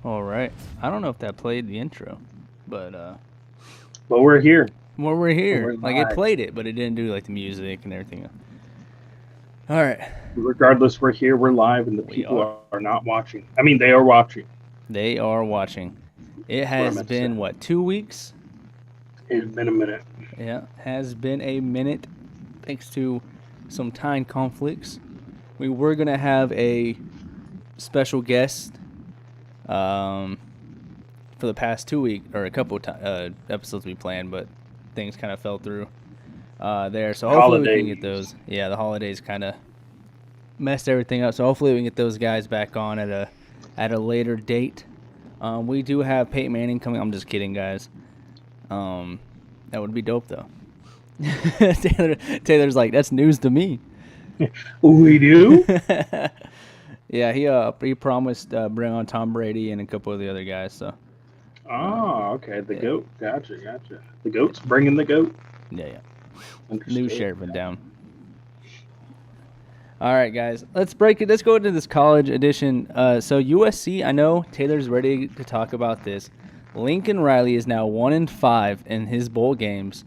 All right. I don't know if that played the intro, but But we're here. well, we're here. We're Like it live. played it, but it didn't do like the music and everything. All right. Regardless, we're here. We're live, and the We people are. are not watching. I mean, they are watching. They are watching. It That's what I has meant to say. been what, 2 weeks? It's been a minute. Yeah, has been a minute, thanks to some time conflicts. We were gonna have a special guest, um, for the past 2 week or a couple of episodes we planned, but things kind of fell through there. So hopefully we can get Holidays. those. Yeah, the holidays kind of messed everything up. So hopefully we can get those guys back on at a later date. We do have Peyton Manning coming. I'm just kidding, guys. That would be dope though. Taylor's like, that's news to me. We do? Yeah, he promised bring on Tom Brady and a couple of the other guys. So Oh, okay. The yeah, goat. Gotcha. The goat's bringing the goat. yeah. New Understood. sheriff in down. All right, guys, let's break it. Let's go into this college edition. So USC, I know Taylor's ready to talk about this. Lincoln Riley is now 1-5 in his bowl games.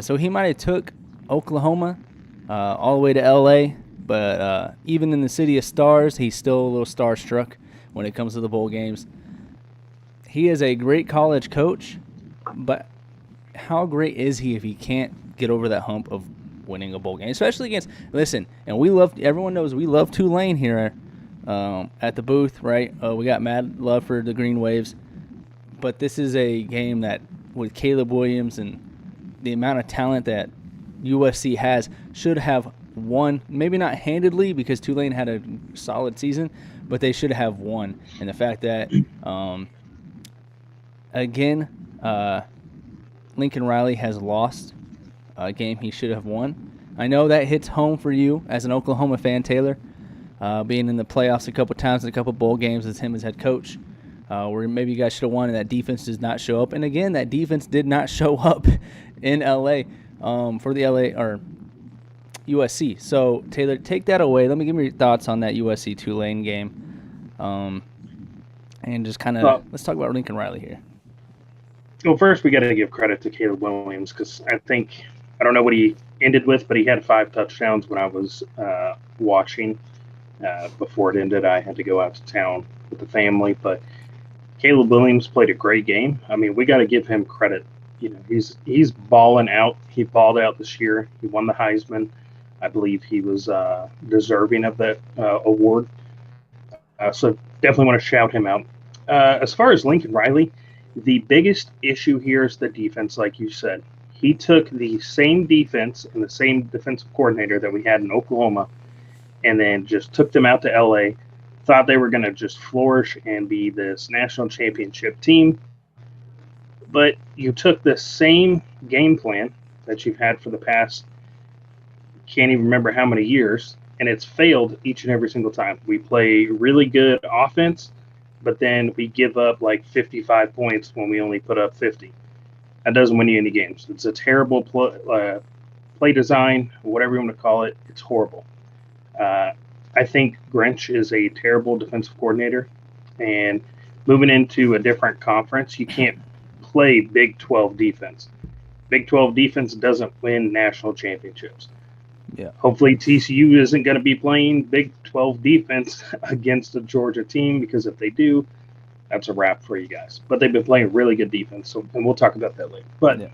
So he might have took Oklahoma all the way to LA, but even in the city of stars, he's still a little starstruck when it comes to the bowl games. He is a great college coach, but how great is he if he can't get over that hump of winning a bowl game, especially against? Listen, and we love. Everyone knows we love Tulane here at the booth, right? We got mad love for the Green Waves, but this is a game that with Caleb Williams and the amount of talent that USC has should have won. Maybe not handedly because Tulane had a solid season, but they should have won. And the fact that again, Lincoln Riley has lost a game he should have won. I know that hits home for you as an Oklahoma fan, Taylor, being in the playoffs a couple times in a couple bowl games as him as head coach, where maybe you guys should have won and that defense does not show up. And again, that defense did not show up in LA for the LA or USC. So Taylor, take that away. Let me give me your thoughts on that USC Tulane game, and just kind of Well, let's talk about Lincoln Riley here. well, first we got to give credit to Caleb Williams because I don't know what he ended with, but he had 5 touchdowns when I was watching. Before it ended, I had to go out to town with the family, but Caleb Williams played a great game. I mean, we got to give him credit. You know, he's balling out. He balled out this year. He won the Heisman. I believe he was deserving of that award. So definitely want to shout him out. As far as Lincoln Riley, the biggest issue here is the defense, like you said. He took the same defense and the same defensive coordinator that we had in Oklahoma and then just took them out to LA, thought they were going to just flourish and be this national championship team. But you took the same game plan that you've had for the past, can't even remember how many years, and it's failed each and every single time. We play really good offense, but then we give up like 55 points when we only put up 50. That doesn't win you any games. It's a terrible play design, whatever you want to call it. It's horrible. Uh, I think Grinch is a terrible defensive coordinator, and moving into a different conference, you can't play Big 12 defense. Big 12 defense doesn't win national championships. Yeah. Hopefully, TCU isn't going to be playing Big 12 defense against a Georgia team because if they do, that's a wrap for you guys. But they've been playing really good defense, so and we'll talk about that later. But Yeah.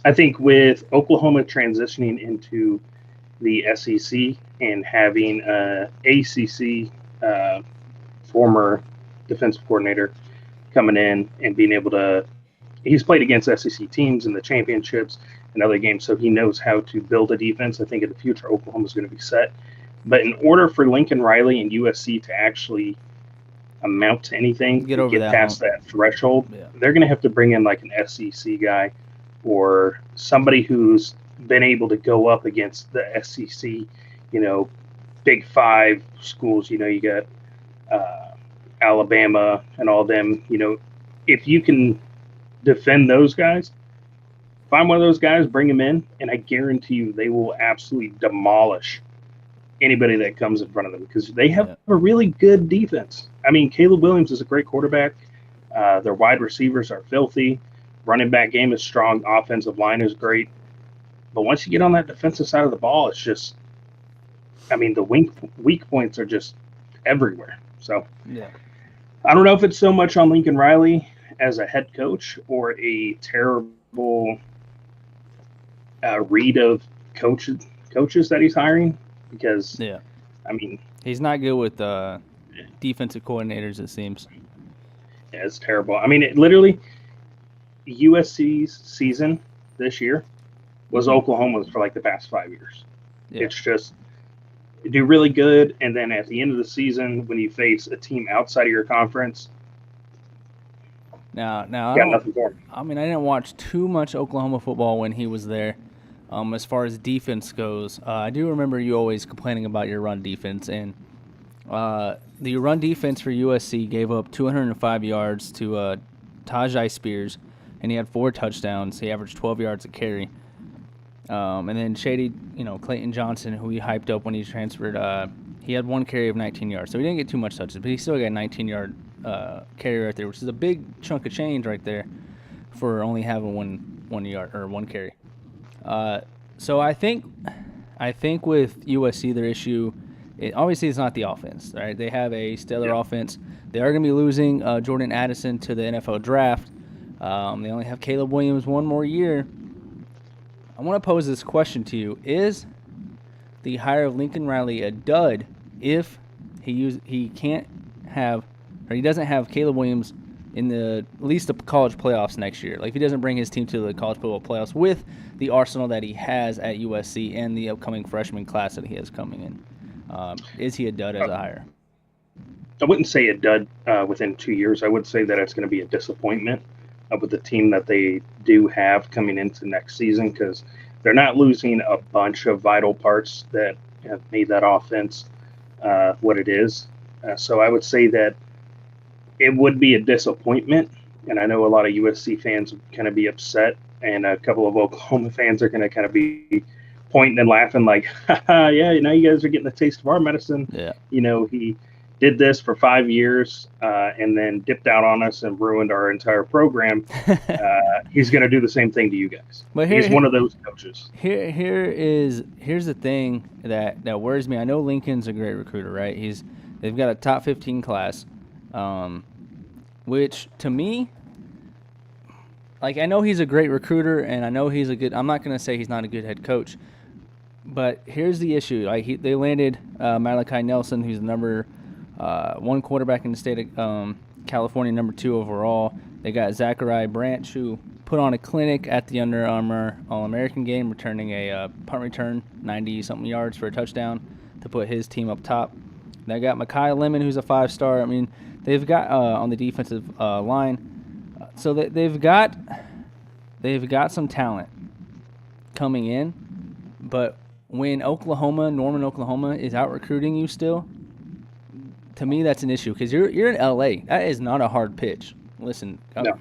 I think with Oklahoma transitioning into the SEC and having ACC former defensive coordinator coming in and being able to, he's played against SEC teams in the championships and other games, so he knows how to build a defense. I think in the future, Oklahoma is going to be set. But in order for Lincoln Riley and USC to actually amount to anything Get and over get that past hump. that threshold, Yeah. they're going to have to bring in like an SEC guy or somebody who's been able to go up against the SEC, you know, Big Five schools. You know, you got Alabama and all them. You know, if you can defend those guys, find one of those guys, bring them in, and I guarantee you they will absolutely demolish anybody that comes in front of them because they have Yeah. a really good defense. I mean, Caleb Williams is a great quarterback. Their wide receivers are filthy. Running back game is strong. Offensive line is great. But once you get on that defensive side of the ball, it's just, I mean, the weak points are just everywhere. So Yeah. I don't know if it's so much on Lincoln Riley as a head coach or a terrible read of coaches that he's hiring, because Yeah. I mean, He's not good with defensive coordinators, it seems. yeah, it's terrible. I mean, it literally USC's season this year was Oklahoma's for like the past 5 years. Yeah. It's just you do really good, and then at the end of the season, when you face a team outside of your conference, Now, you got nothing for them. I mean, I didn't watch too much Oklahoma football when he was there. As far as defense goes, I do remember you always complaining about your run defense, and the run defense for USC gave up 205 yards to Tajai Spears, and he had 4 touchdowns. He averaged 12 yards a carry. And then Shady, Clayton Johnson, who he hyped up when he transferred, he had 1 carry of 19 yards. So he didn't get too much touches, but he still got a 19-yard carry right there, which is a big chunk of change right there for only having one yard or 1 carry. So I think with USC, their issue, obviously it's not the offense, right? They have a stellar offense. They are going to be losing Jordan Addison to the NFL draft. They only have Caleb Williams 1 more year. I want to pose this question to you: is the hire of Lincoln Riley a dud if he can't have, or he doesn't have Caleb Williams in at least the college playoffs next year? Like, if he doesn't bring his team to the college football playoffs with the arsenal that he has at USC and the upcoming freshman class that he has coming in, is he a dud as a hire? I wouldn't say a dud within 2 years. I would say that it's going to be a disappointment with the team that they do have coming into next season, because they're not losing a bunch of vital parts that have made that offense what it is. So I would say that it would be a disappointment, and I know a lot of USC fans would kind of be upset, and a couple of Oklahoma fans are going to kind of be pointing and laughing like, haha, yeah, now you guys are getting a taste of our medicine. Yeah. He did this for 5 years and then dipped out on us and ruined our entire program. He's going to do the same thing to you guys. But he's one of those coaches. Here's the thing that worries me. I know Lincoln's a great recruiter, right? They've got a top 15 class, which to me, like, I know he's a great recruiter, and I know he's a good. I'm not going to say he's not a good head coach, but here's the issue. Like, they landed Malachi Nelson, who's the number 1 quarterback in the state of California, number 2 overall. They got Zachariah Branch, who put on a clinic at the Under Armour All-American game, returning a punt return, 90-something yards for a touchdown to put his team up top. They got Mekhi Lemon, who's a 5-star. I mean, they've got on the defensive line. So they've got some talent coming in, but when Norman, Oklahoma is out recruiting you still, to me that's an issue, because you're in LA. That is not a hard pitch. Listen, No.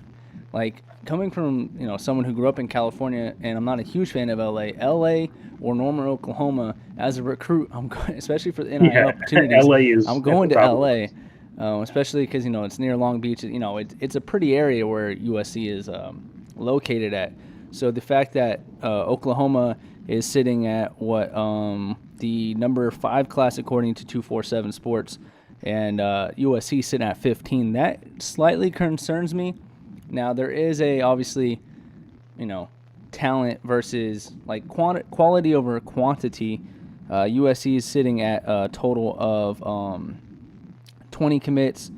Like, coming from someone who grew up in California, and I'm not a huge fan of LA or Norman, Oklahoma, as a recruit, I'm going, especially for the NIL opportunities. LA is. I'm going to LA. Especially because it's near Long Beach. It's a pretty area where USC is located at. So the fact that Oklahoma is sitting at the number 5 class according to 247 Sports, and USC sitting at 15, that slightly concerns me. Now there is obviously talent versus like quality over quantity. USC is sitting at a total of 20 commits.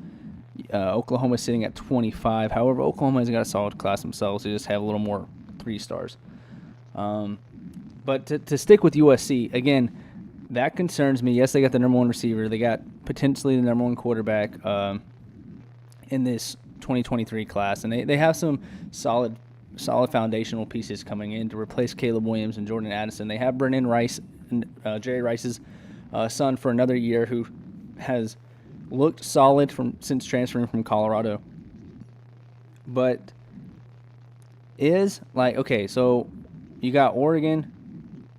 Oklahoma's sitting at 25. However, Oklahoma has got a solid class themselves. They just have a little more 3 stars. But to stick with USC, again, that concerns me. Yes, they got the number 1 receiver. They got potentially the number 1 quarterback in this 2023 class. And they have some solid foundational pieces coming in to replace Caleb Williams and Jordan Addison. They have Brennan Rice, Jerry Rice's son, for another year, who has looked solid since transferring from Colorado. But so you got Oregon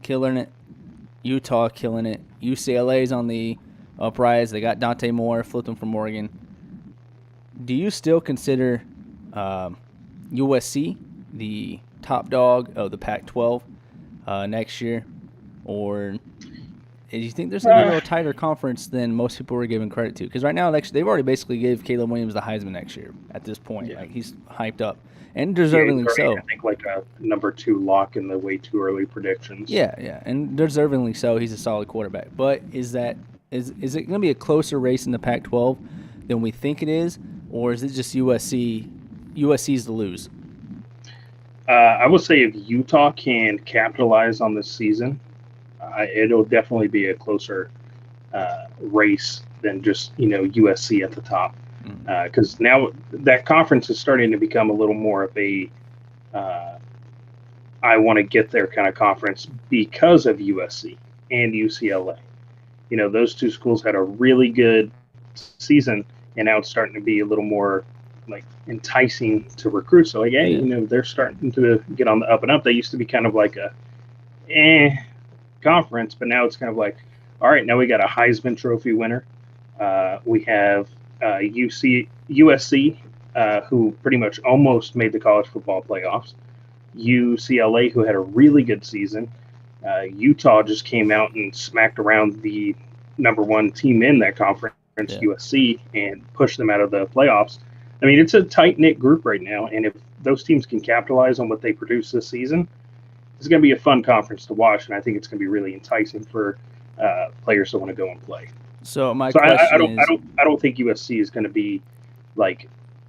killing it, Utah killing it, UCLA's on the uprise. They got Dante Moore, flipped him from Oregon. do you still consider USC the top dog of the Pac-12 next year, or do you think there's going to be a Uh, little tighter conference than most people were giving credit to? Because right now, they've already basically gave Caleb Williams the Heisman next year at this point. yeah, Like, he's hyped up, and yeah, he's deservingly already, I so. think, like a number 2 lock in the way too early predictions. Yeah, yeah, and deservingly so. He's a solid quarterback. But is it going to be a closer race in the Pac-12 than we think it is, or is it just USC? USC's to lose. I would say if Utah can capitalize on this season, it'll definitely be a closer race than just USC at the top, because now that conference is starting to become a little more of a uh, I want to get there kind of conference because of USC and UCLA. Those two schools had a really good season, and now it's starting to be a little more like enticing to recruit. So like, hey, Yeah, they're starting to get on the up and up. They used to be kind of like a conference, but now it's kind of like, all right, now we got a Heisman Trophy winner. We have USC, who pretty much almost made the college football playoffs. UCLA, who had a really good season. Utah just came out and smacked around the number 1 team in that conference, yeah. USC, and pushed them out of the playoffs. I mean, it's a tight knit group right now, and if those teams can capitalize on what they produce this season, it's going to be a fun conference to watch, and I think it's going to be really enticing for players to want to go and play. So my So question is, I don't think USC is going to be like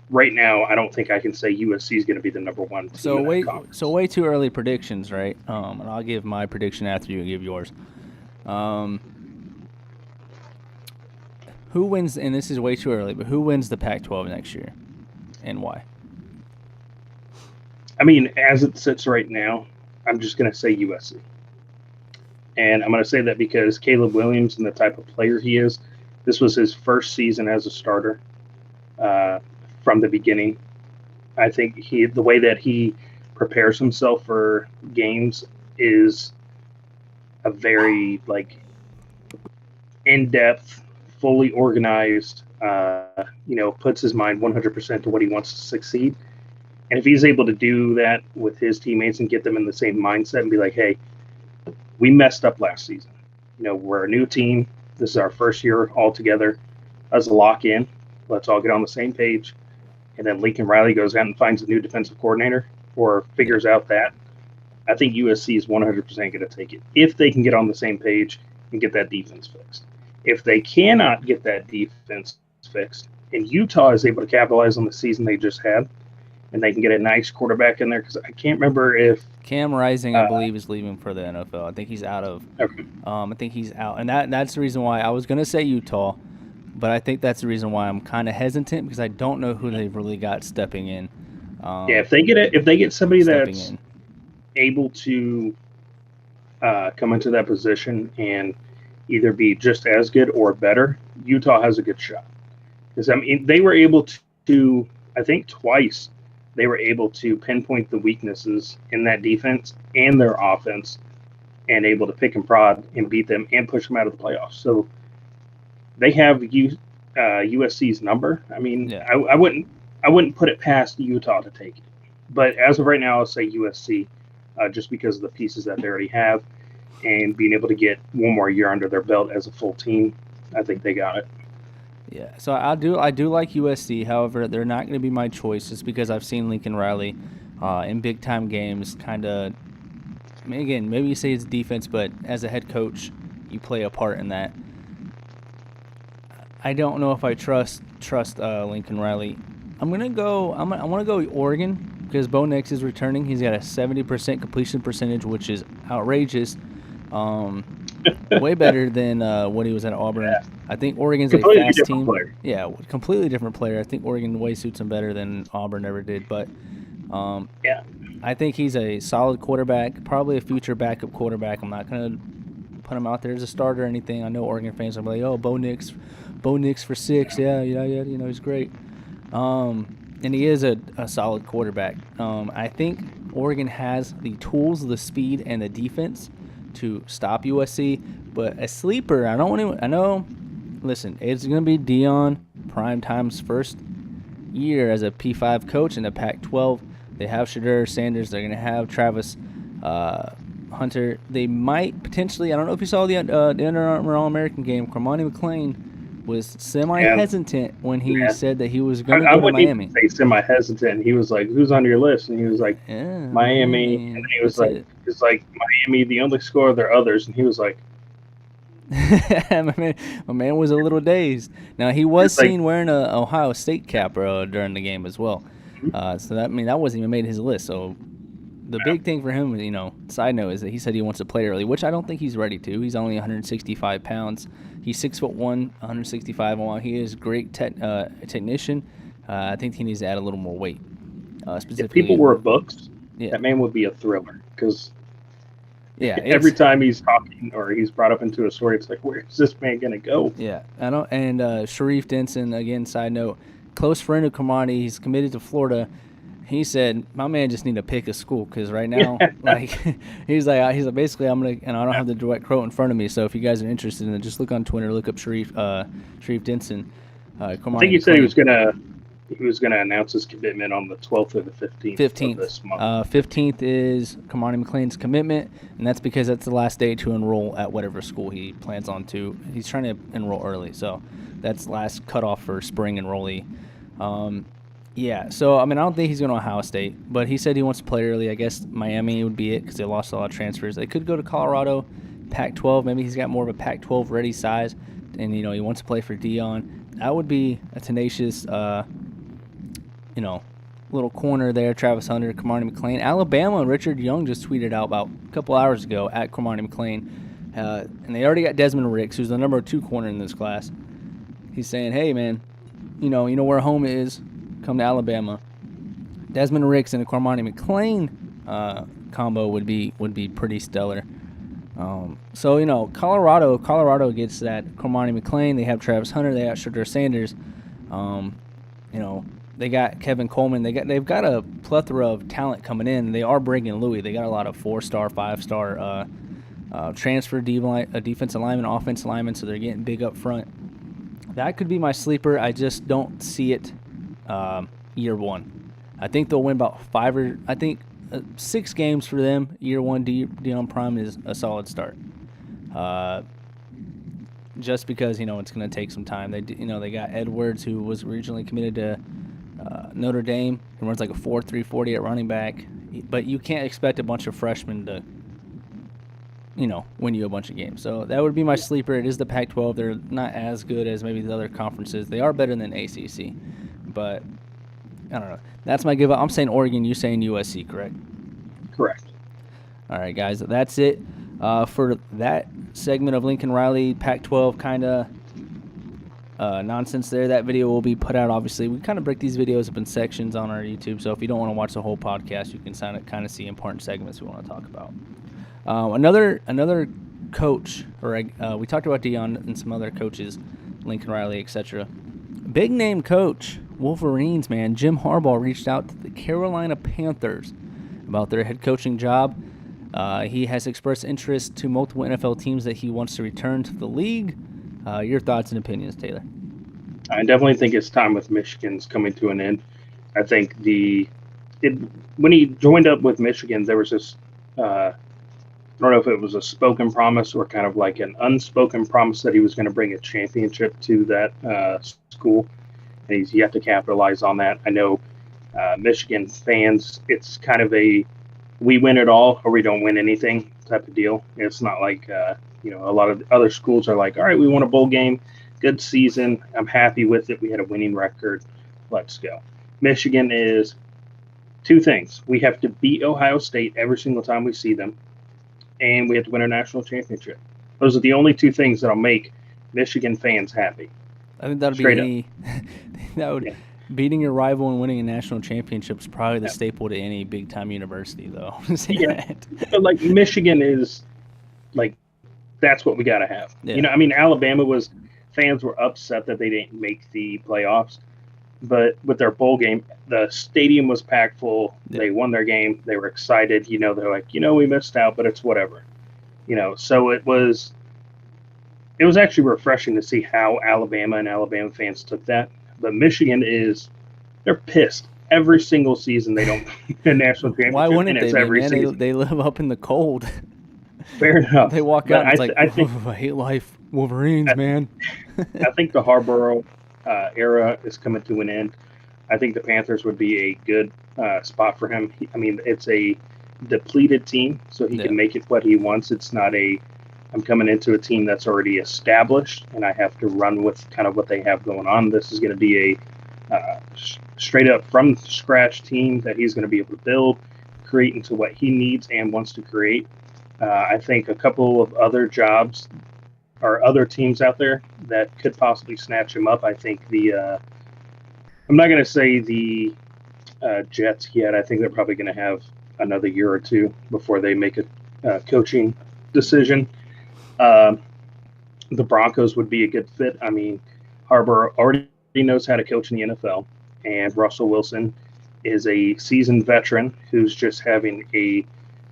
right now. I don't think I can say USC is going to be the number 1 team in that so conference. way too early predictions, right? And I'll give my prediction after you give yours. Um, who wins? And this is way too early, but who wins the Pac-12 next year, and why? I mean, as it sits right now, I'm just going to say USC. And I'm going to say that because Caleb Williams and the type of player he is, this was his first season as a starter uh, from the beginning. I think the way that he prepares himself for games is a very like in-depth, fully organized. Puts his mind 100% to what he wants to succeed. And if he's able to do that with his teammates and get them in the same mindset and be like, hey, we messed up last season. We're a new team. This is our first year all together. Let's lock in. Let's all get on the same page. And then Lincoln Riley goes out and finds a new defensive coordinator or Yeah, figures out that. I think USC is 100% going to take it if they can get on the same page and get that defense fixed. If they cannot get that defense fixed and Utah is able to capitalize on the season they just had, and they can get a nice quarterback in there, because I can't remember if Cam Rising, I believe, is leaving for the NFL. I think he's out of. okay, I think he's out, and that's the reason why I was gonna say Utah, but I think that's the reason why I'm kind of hesitant because I don't know who they've really got stepping in. yeah, if they get somebody Stepping that's in. able to come into that position and either be just as good or better, Utah has a good shot. Because I mean, they were able to, I think twice, they were able to pinpoint the weaknesses in that defense and their offense, and able to pick and prod and beat them and push them out of the playoffs. So they have USC's number. I mean, Yeah. I wouldn't put it past Utah to take it, but as of right now, I'll say USC, just because of the pieces that they already have and being able to get one more year under their belt as a full team. I think they got it. Yeah, so I do like USC. However, they're not going to be my choice just because I've seen Lincoln Riley in big time games. Kind of, again, maybe you say it's defense, but as a head coach, you play a part in that. I don't know if I trust Lincoln Riley. I'm gonna go. I want to go Oregon because Bo Nix is returning. He's got a 70% completion percentage, which is outrageous. Um, Way better than when he was at Auburn. Yeah, I think Oregon's a completely fast different team. player. Yeah, completely different player. I think Oregon way suits him better than Auburn ever did. But um, Yeah, I think he's a solid quarterback, probably a future backup quarterback. I'm not gonna put him out there as a starter or anything. I know Oregon fans are like, "Oh, Bo Nix for 6, yeah, yeah, yeah." He's great. And he is a solid quarterback. I think Oregon has the tools, the speed, and the defense to stop USC. But a sleeper, I don't want to. I know. Listen, it's gonna be Dion prime times first. year as a P5 coach in the Pac-12. They have Shadur Sanders. They're going to have Travis Hunter. They might potentially, I don't know if you saw the Under Armour All-American game, Cormani McClain was semi-hesitant when he said that he was going to go to Miami. Even say semi-hesitant, and he was like, "Who's on your list?" And he was like, Miami. And then he was like, Miami, the only score, there are others. And he was like, my man was a little dazed. Now, he was seen wearing a Ohio State cap during the game as well. So that wasn't even made his list. So the big thing for him, side note, is that he said he wants to play early, which I don't think he's ready to. He's only 165 pounds. He's 6'1", 165. And while he is a great technician, I think he needs to add a little more weight. Specifically, if people were books, that man would be a thriller. Because every time he's talking or he's brought up into a story, it's like, where is this man going to go? Yeah, I know. And Sharif Denson, again, side note, close friend of Kamani. He's committed to Florida. He said, "My man just need to pick a school because right now, he's like basically I'm gonna, and I don't have the direct quote in front of me. So if you guys are interested in it, just look on Twitter, look up Sharif Denson. I think he said he was gonna announce his commitment on the 12th or the 15th. Of this month. 15th is Kamani McClain's commitment, and that's because that's the last day to enroll at whatever school he plans on to. He's trying to enroll early, so that's last cutoff for spring enrollee. So, I don't think he's going to Ohio State, but he said he wants to play early. I guess Miami would be it because they lost a lot of transfers. They could go to Colorado, Pac-12. Maybe he's got more of a Pac-12 ready size, and, he wants to play for Dion. That would be a tenacious, little corner there. Travis Hunter, Kamani McClain. Alabama, Richard Young just tweeted out about a couple hours ago at Kamani McClain, and they already got Desmond Ricks, who's the number 2 corner in this class. He's saying, hey, man, you know where home is. Come to Alabama. Desmond Ricks and a Cormani McClain combo would be pretty stellar. Colorado gets that Cormani McClain. They have Travis Hunter. They have Shadur Sanders. They got Kevin Coleman. They've got a plethora of talent coming in. They are bringing Louis. They got a lot of 4-star, 5-star transfer defensive lineman, offensive lineman. So they're getting big up front. That could be my sleeper. I just don't see it. Year one. I think they'll win about 6 games for them. Year one, Dion Prime is a solid start. Just because, it's going to take some time. They got Edwards, who was originally committed to Notre Dame. He runs like a 4.3 40 at running back. But you can't expect a bunch of freshmen to, win you a bunch of games. So that would be my sleeper. It is the Pac-12. They're not as good as maybe the other conferences. They are better than ACC. But, I don't know. That's my give up. I'm saying Oregon. You're saying USC, correct? Correct. All right, guys. That's it for that segment of Lincoln Riley Pac-12 kind of nonsense there. That video will be put out, obviously. We kind of break these videos up in sections on our YouTube, so if you don't want to watch the whole podcast, you can kind of see important segments we want to talk about. Another coach, we talked about Dion and some other coaches, Lincoln Riley, etc. Big name coach, Wolverines, man. Jim Harbaugh reached out to the Carolina Panthers about their head coaching job. He has expressed interest to multiple NFL teams that he wants to return to the league. Your thoughts and opinions, Taylor? I definitely think his time with Michigan's coming to an end. I think when he joined up with Michigan, there was this, I don't know if it was a spoken promise or kind of like an unspoken promise that he was going to bring a championship to that school. And he's yet to capitalize on that. I know Michigan fans, it's kind of a we win it all or we don't win anything type of deal. It's not like, a lot of other schools are like, all right, we won a bowl game, good season. I'm happy with it. We had a winning record. Let's go. Michigan is 2 things. We have to beat Ohio State every single time we see them, and we have to win a national championship. Those are the only 2 things that'll make Michigan fans happy. I think that would be beating your rival and winning a national championship is probably the staple to any big-time university, though. But like Michigan is like that's what we got to have. Yeah. Alabama fans were upset that they didn't make the playoffs, but with their bowl game, the stadium was packed full. Yeah. They won their game. They were excited. They're like, we missed out, but it's whatever. So it was actually refreshing to see how Alabama and Alabama fans took that. But Michigan they're they're pissed every single season they don't win a national championship. Why wouldn't and it's they, every man? season. They live up in the cold. Fair enough. They walk But out and it's like, I think I hate life. Wolverines, man. I think the Harborough era is coming to an end. I think the Panthers would be a good spot for him. I mean, it's a depleted team, so he Yeah. can make it what he wants. It's not a I'm coming into a team that's already established, and I have to run with kind of what they have going on. This is going to be a straight up from scratch team that he's going to be able to build, create into what he needs and wants to create. I think a couple of other jobs or other teams out there that could possibly snatch him up. I think I'm not going to say the Jets yet. I think they're probably going to have another year or two before they make a coaching decision. The Broncos would be a good fit. I mean, Harbour already knows how to coach in the NFL, and Russell Wilson is a seasoned veteran who's just having a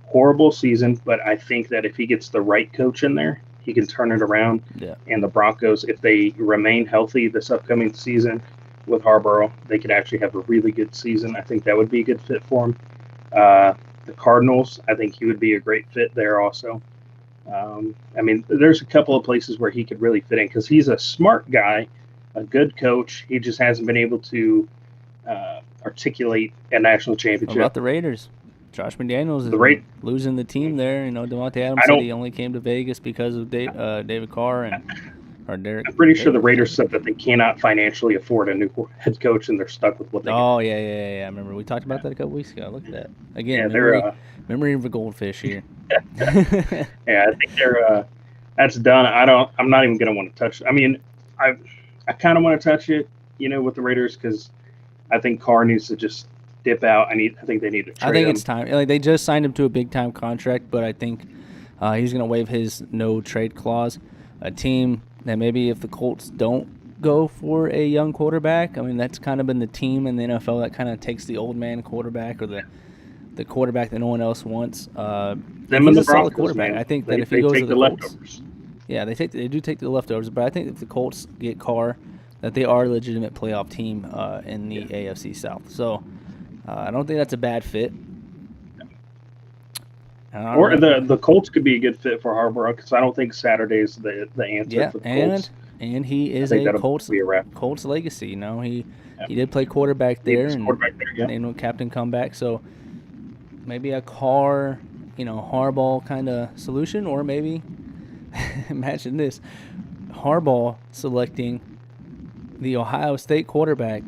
horrible season. But I think that if he gets the right coach in there, he can turn it around. Yeah. And the Broncos, if they remain healthy this upcoming season with Harborough, they could actually have a really good season. I think that would be a good fit for him. The Cardinals, I think he would be a great fit there also. I mean, there's a couple of places where he could really fit in because he's a smart guy, a good coach. He just hasn't been able to articulate a national championship. What about the Raiders? Josh McDaniels is losing the team there. You know, Devontae Adams said he only came to Vegas because of David Carr and Derek. I'm pretty sure the Raiders said that they cannot financially afford a new head coach, and they're stuck with what they. Oh yeah. I remember we talked about that a couple weeks ago. Look at that again. Yeah, memory of a goldfish here. Yeah, I think they're that's done. I'm not even gonna want to touch. I mean, I kind of want to touch it, with the Raiders because I think Carr needs to just dip out. I think they need to trade him. I think it's time. Like they just signed him to a big time contract, but I think he's gonna waive his no trade clause. A team that maybe if the Colts don't go for a young quarterback, I mean that's kind of been the team in the NFL that kind of takes the old man quarterback or the quarterback that no one else wants. Them and the solid Broncos, quarterback. man. I think that if he goes to the Colts, leftovers. Yeah, they do take the leftovers, but I think if the Colts get Carr, that they are a legitimate playoff team in the AFC South. So I don't think that's a bad fit. Or the Colts could be a good fit for Harborough because I don't think Saturday's the answer for the Colts. And he is a Colts legacy. He did play quarterback there and captain comeback. So maybe a Carr, Harbaugh kind of solution, or maybe imagine this: Harbaugh selecting the Ohio State quarterback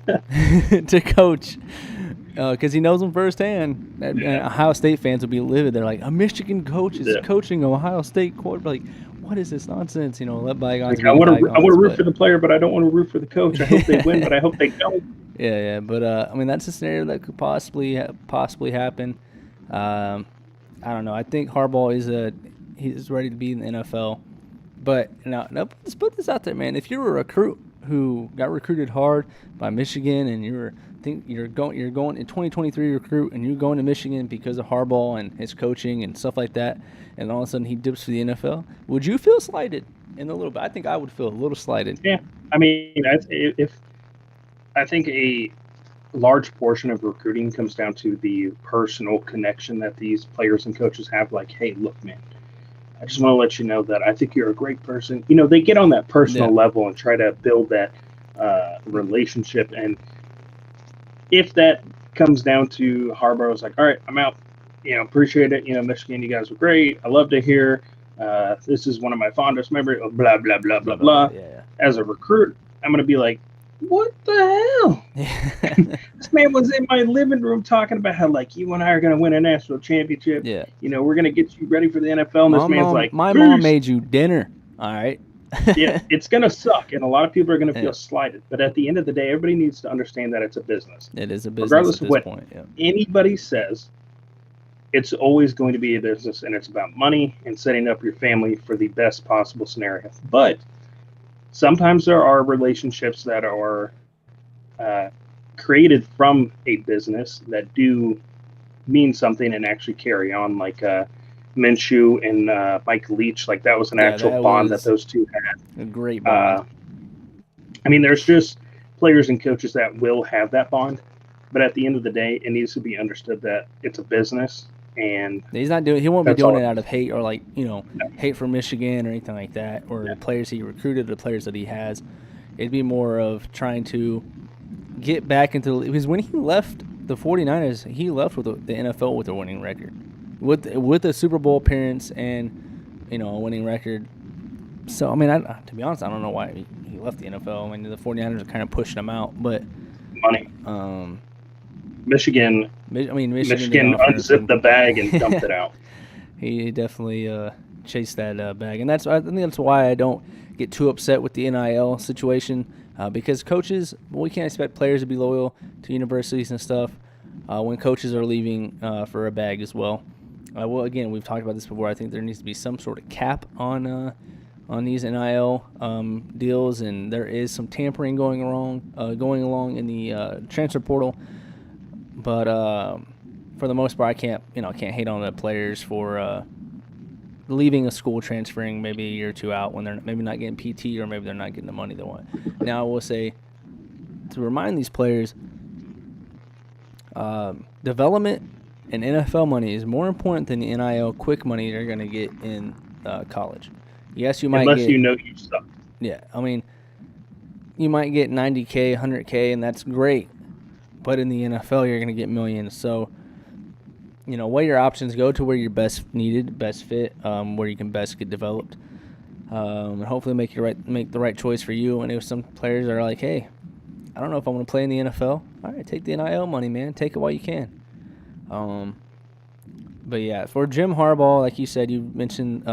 to coach. Because he knows them firsthand. Ohio State fans will be livid. They're like, a Michigan coach is coaching Ohio State quarterback. Like, what is this nonsense? Let bygones be bygones. I want to root for the player, but I don't want to root for the coach. I hope they win, but I hope they don't. Yeah. But I mean, that's a scenario that could possibly happen. I don't know. I think Harbaugh he's ready to be in the NFL. But now let's put this out there, man. If you're a recruit who got recruited hard by Michigan and you're going in 2023 recruit and you're going to Michigan because of Harbaugh and his coaching and stuff like that, and all of a sudden he dips for the NFL, would you feel slighted in a little bit? I think I would feel a little slighted. Yeah, I mean, I think a large portion of recruiting comes down to the personal connection that these players and coaches have. Like, hey, look, man, I just want to let you know that I think you're a great person. They get on that personal level and try to build that relationship. And if that comes down to Harbaugh's like, all right, I'm out, appreciate it. Michigan, you guys were great. I love to hear. This is one of my fondest memories. Blah, blah, blah, blah, blah. Yeah. As a recruit, I'm going to be like, what the hell? This man was in my living room talking about how, like, you and I are going to win a national championship. Yeah. We're going to get you ready for the NFL. And this man's like, my mom made you dinner. All right. Yeah, it's going to suck, and a lot of people are going to feel slighted. But at the end of the day, everybody needs to understand that it's a business. It is a business. Regardless at of this what point, anybody says, it's always going to be a business, and it's about money and setting up your family for the best possible scenario. But sometimes there are relationships that are created from a business that do mean something and actually carry on, like Minshew and Mike Leach. Like, that was an actual bond that those two had. A great bond. I mean, there's just players and coaches that will have that bond. But at the end of the day, it needs to be understood that it's a business, and He's not doing. He won't be that's doing all it it out is. of hate or like hate for Michigan or anything like that, or the players he recruited, the players that he has. It'd be more of trying to get back into because when he left the 49ers, he left with the NFL with a winning record, with a Super Bowl appearance and a winning record. So I mean, to be honest, I don't know why he left the NFL. I mean, the 49ers are kind of pushing him out, but Money. Michigan Michigan unzipped the bag and dumped it out. He definitely chased that bag, and I think that's why I don't get too upset with the NIL situation because coaches, we can't expect players to be loyal to universities and stuff when coaches are leaving for a bag as well. Well, again, we've talked about this before. I think there needs to be some sort of cap on these NIL deals, and there is some tampering going along in the transfer portal. But for the most part, I can't hate on the players for leaving a school, transferring maybe a year or two out when they're maybe not getting PT or maybe they're not getting the money they want. Now, I will say to remind these players, development and NFL money is more important than the NIL quick money they're going to get in college. Yes, you might unless you know you suck. Yeah, I mean, you might get 90K, 100K, and that's great. But in the NFL, you're going to get millions. So, weigh your options. Go to where you're best needed, best fit, where you can best get developed, and hopefully make the right choice for you. And if some players are like, hey, I don't know if I want to play in the NFL, all right, take the NIL money, man. Take it while you can. But yeah, for Jim Harbaugh, like you said, you mentioned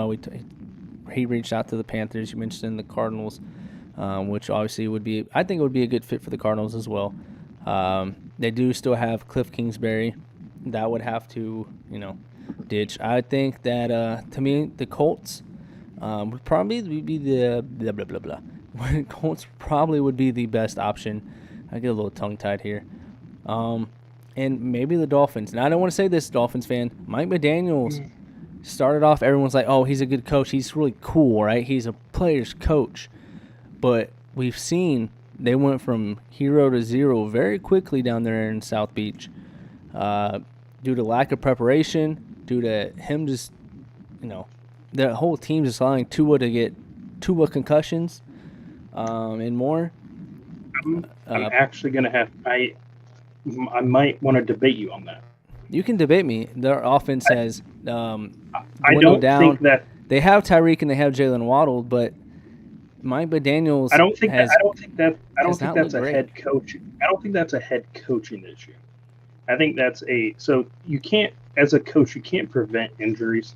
he reached out to the Panthers. You mentioned the Cardinals, which obviously I think it would be a good fit for the Cardinals as well. They do still have Cliff Kingsbury. That would have to, ditch. I think that, to me, the Colts would probably be the blah, blah, blah, blah. Colts probably would be the best option. I get a little tongue-tied here. And maybe the Dolphins. Now, I don't want to say this, Dolphins fan. Mike McDaniels started off, everyone's like, oh, he's a good coach. He's really cool, right? He's a player's coach. But we've seen they went from hero to zero very quickly down there in South Beach due to lack of preparation, due to him just, the whole team just allowing Tua to get concussions and more. I'm actually going to have – I might want to debate you on that. You can debate me. Their offense has I don't think that – they have Tyreek and they have Jalen Waddle, but Mike McDaniels. I don't think that's a great. head coach. I don't think that's a head coaching issue. I think that's so you can't, as a coach, you can't prevent injuries.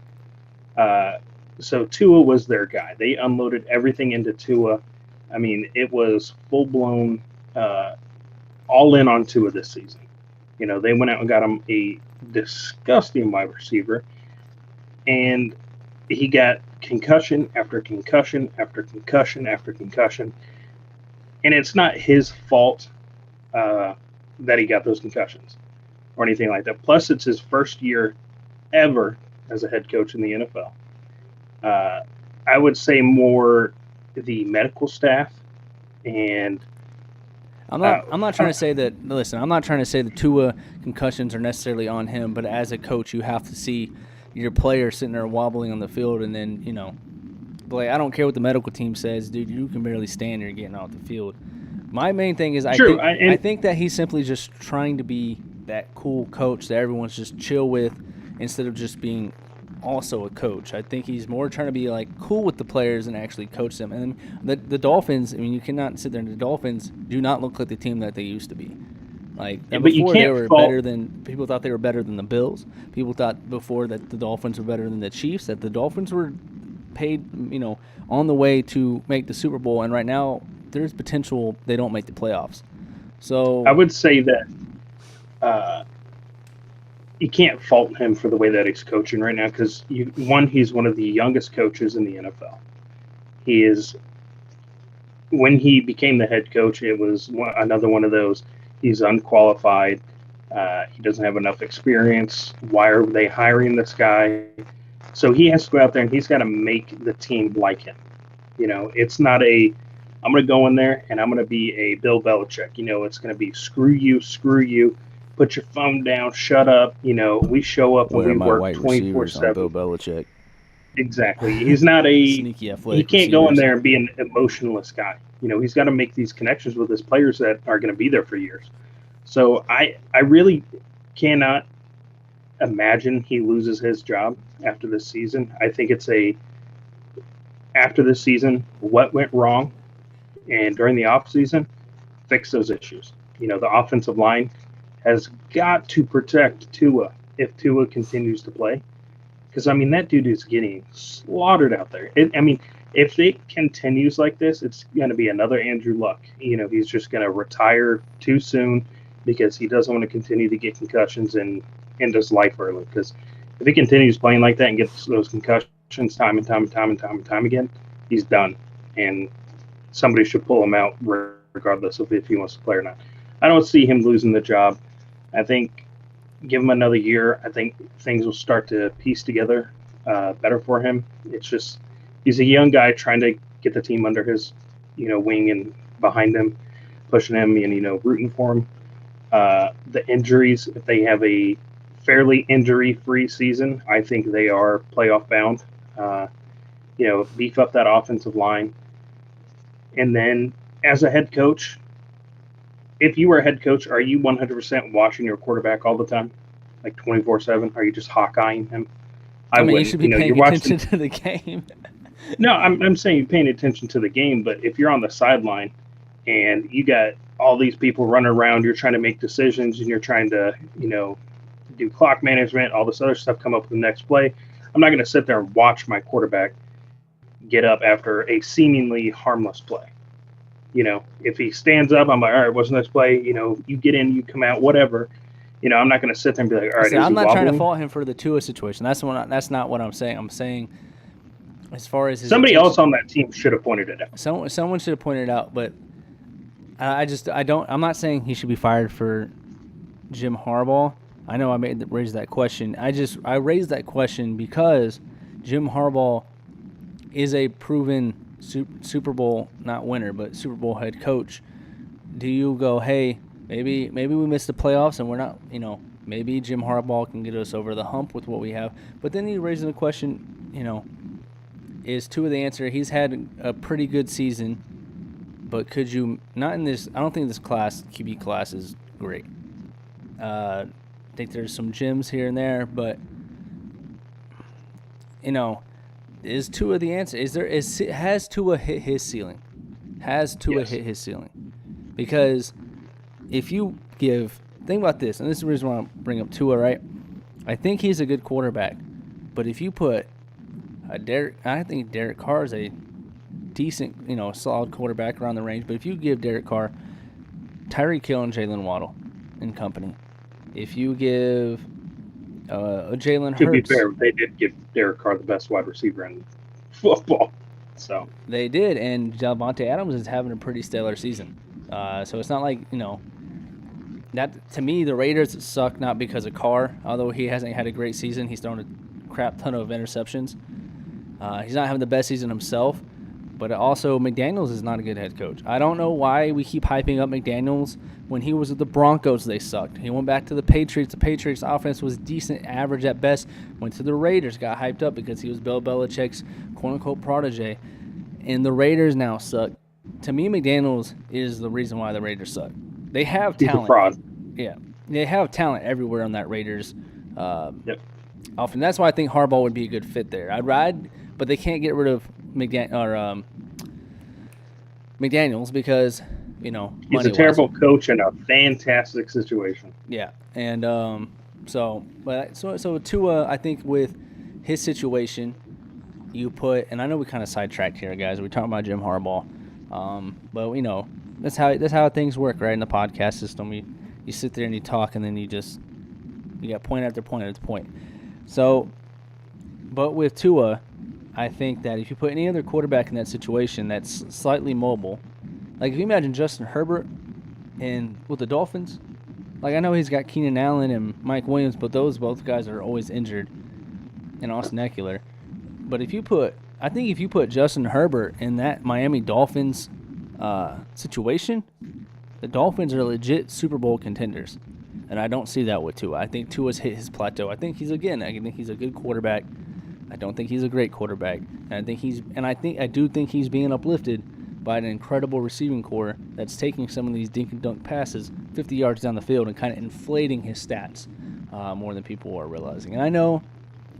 So Tua was their guy. They unloaded everything into Tua. I mean, it was full blown, all in on Tua this season. They went out and got him a disgusting wide receiver, and he got concussion after concussion after concussion after concussion. And it's not his fault that he got those concussions or anything like that. Plus, it's his first year ever as a head coach in the NFL. I would say more the medical staff and I'm not trying to say that. Listen, I'm not trying to say the Tua concussions are necessarily on him, but as a coach, you have to see your player sitting there wobbling on the field, and then like, I don't care what the medical team says, dude. You can barely stand here getting off the field. My main thing is I think that he's simply just trying to be that cool coach that everyone's just chill with, instead of just being also a coach. I think he's more trying to be like cool with the players and actually coach them. And the Dolphins, I mean, you cannot sit there and the Dolphins do not look like the team that they used to be. Like, before they were better than people thought they were better than the Bills. People thought before that the Dolphins were better than the Chiefs, that the Dolphins were paid, on the way to make the Super Bowl, and right now there's potential they don't make the playoffs. So I would say that you can't fault him for the way that he's coaching right now, because he's one of the youngest coaches in the NFL. He is. When he became the head coach, it was another one of those. He's unqualified. He doesn't have enough experience. Why are they hiring this guy? So he has to go out there and he's got to make the team like him. It's not I'm going to go in there and I'm going to be a Bill Belichick. It's going to be screw you, put your phone down, shut up. We show up and Where are we my work white receivers? I'm 24/7. Bill Belichick. Exactly. He's not Sneaky he athletic can't go in receivers. there and be an emotionless guy. He's got to make these connections with his players that are going to be there for years. So I really cannot imagine he loses his job after this season. I think it's after this season, what went wrong, and during the offseason, fix those issues. The offensive line has got to protect Tua if Tua continues to play. Because, that dude is getting slaughtered out there. If it continues like this, it's going to be another Andrew Luck. He's just going to retire too soon because he doesn't want to continue to get concussions and end his life early. Because if he continues playing like that and gets those concussions time and time again, he's done. And somebody should pull him out regardless of if he wants to play or not. I don't see him losing the job. I think give him another year. I think things will start to piece together better for him. It's just he's a young guy trying to get the team under his wing and behind him, pushing him and rooting for him. The injuries, if they have a fairly injury-free season, I think they are playoff bound. Beef up that offensive line. And then as a head coach, if you were a head coach, are you 100% watching your quarterback all the time? Like 24/7? Are you just hawk-eyeing him? I mean, you should be paying attention to the game. No, I'm saying you're paying attention to the game, but if you're on the sideline and you got all these people running around, you're trying to make decisions and you're trying to, do clock management, all this other stuff, come up with the next play. I'm not going to sit there and watch my quarterback get up after a seemingly harmless play. If he stands up, I'm like, all right, what's the next play? You get in, you come out, whatever. I'm not going to sit there and be like, all right, I'm not wobbling? trying to fault him for the Tua situation. That's not what I'm saying. I'm saying as far as somebody else on that team should have pointed it out. Someone should have pointed it out, but I'm not saying he should be fired for Jim Harbaugh. I know I raised that question. I raised that question because Jim Harbaugh is a proven Super Bowl, not winner, but Super Bowl head coach. Do you go, hey, maybe we missed the playoffs and we're not, maybe Jim Harbaugh can get us over the hump with what we have. But then you raise the question, is Tua the answer? He's had a pretty good season, but could you not in this? I don't think this QB class is great. I think there's some gems here and there, but is Tua the answer? Has Tua hit his ceiling? Has Tua hit his ceiling? Because if you think about this, and this is the reason why I bring up Tua, right? I think he's a good quarterback, but if you put I think Derek Carr is a decent, solid quarterback around the range. But if you give Derek Carr, Tyreek Hill and Jalen Waddle and company, if you give Jalen Hurts. To be fair, they did give Derek Carr the best wide receiver in football. So they did, and Javonte Adams is having a pretty stellar season. So it's not like, that to me, the Raiders suck not because of Carr, although he hasn't had a great season. He's thrown a crap ton of interceptions. He's not having the best season himself, but also McDaniels is not a good head coach. I don't know why we keep hyping up McDaniels. When he was at the Broncos, they sucked. He went back to the Patriots. The Patriots' offense was decent, average at best. Went to the Raiders, got hyped up because he was Bill Belichick's quote-unquote protege. And the Raiders now suck. To me, McDaniels is the reason why the Raiders suck. They have talent. He's a fraud. Yeah. They have talent everywhere on that Raiders Yep. often. That's why I think Harbaugh would be a good fit there. I'd ride, but they can't get rid of McDaniels because, he's a terrible coach in a fantastic situation. Yeah, and so Tua, I think with his situation, you put, and I know we kind of sidetracked here, guys. We're talking about Jim Harbaugh, but that's how things work, right? In the podcast system, you sit there and you talk, and then you got point after point after point. So, but with Tua, I think that if you put any other quarterback in that situation that's slightly mobile, like if you imagine Justin Herbert with the Dolphins, like I know he's got Keenan Allen and Mike Williams, but both guys are always injured, and Austin Eckler. But if you put Justin Herbert in that Miami Dolphins situation, the Dolphins are legit Super Bowl contenders, and I don't see that with Tua. I think Tua's hit his plateau. I think he's a good quarterback. I don't think he's a great quarterback, and I do think he's being uplifted by an incredible receiving core that's taking some of these dink and dunk passes 50 yards down the field and kind of inflating his stats more than people are realizing. And I know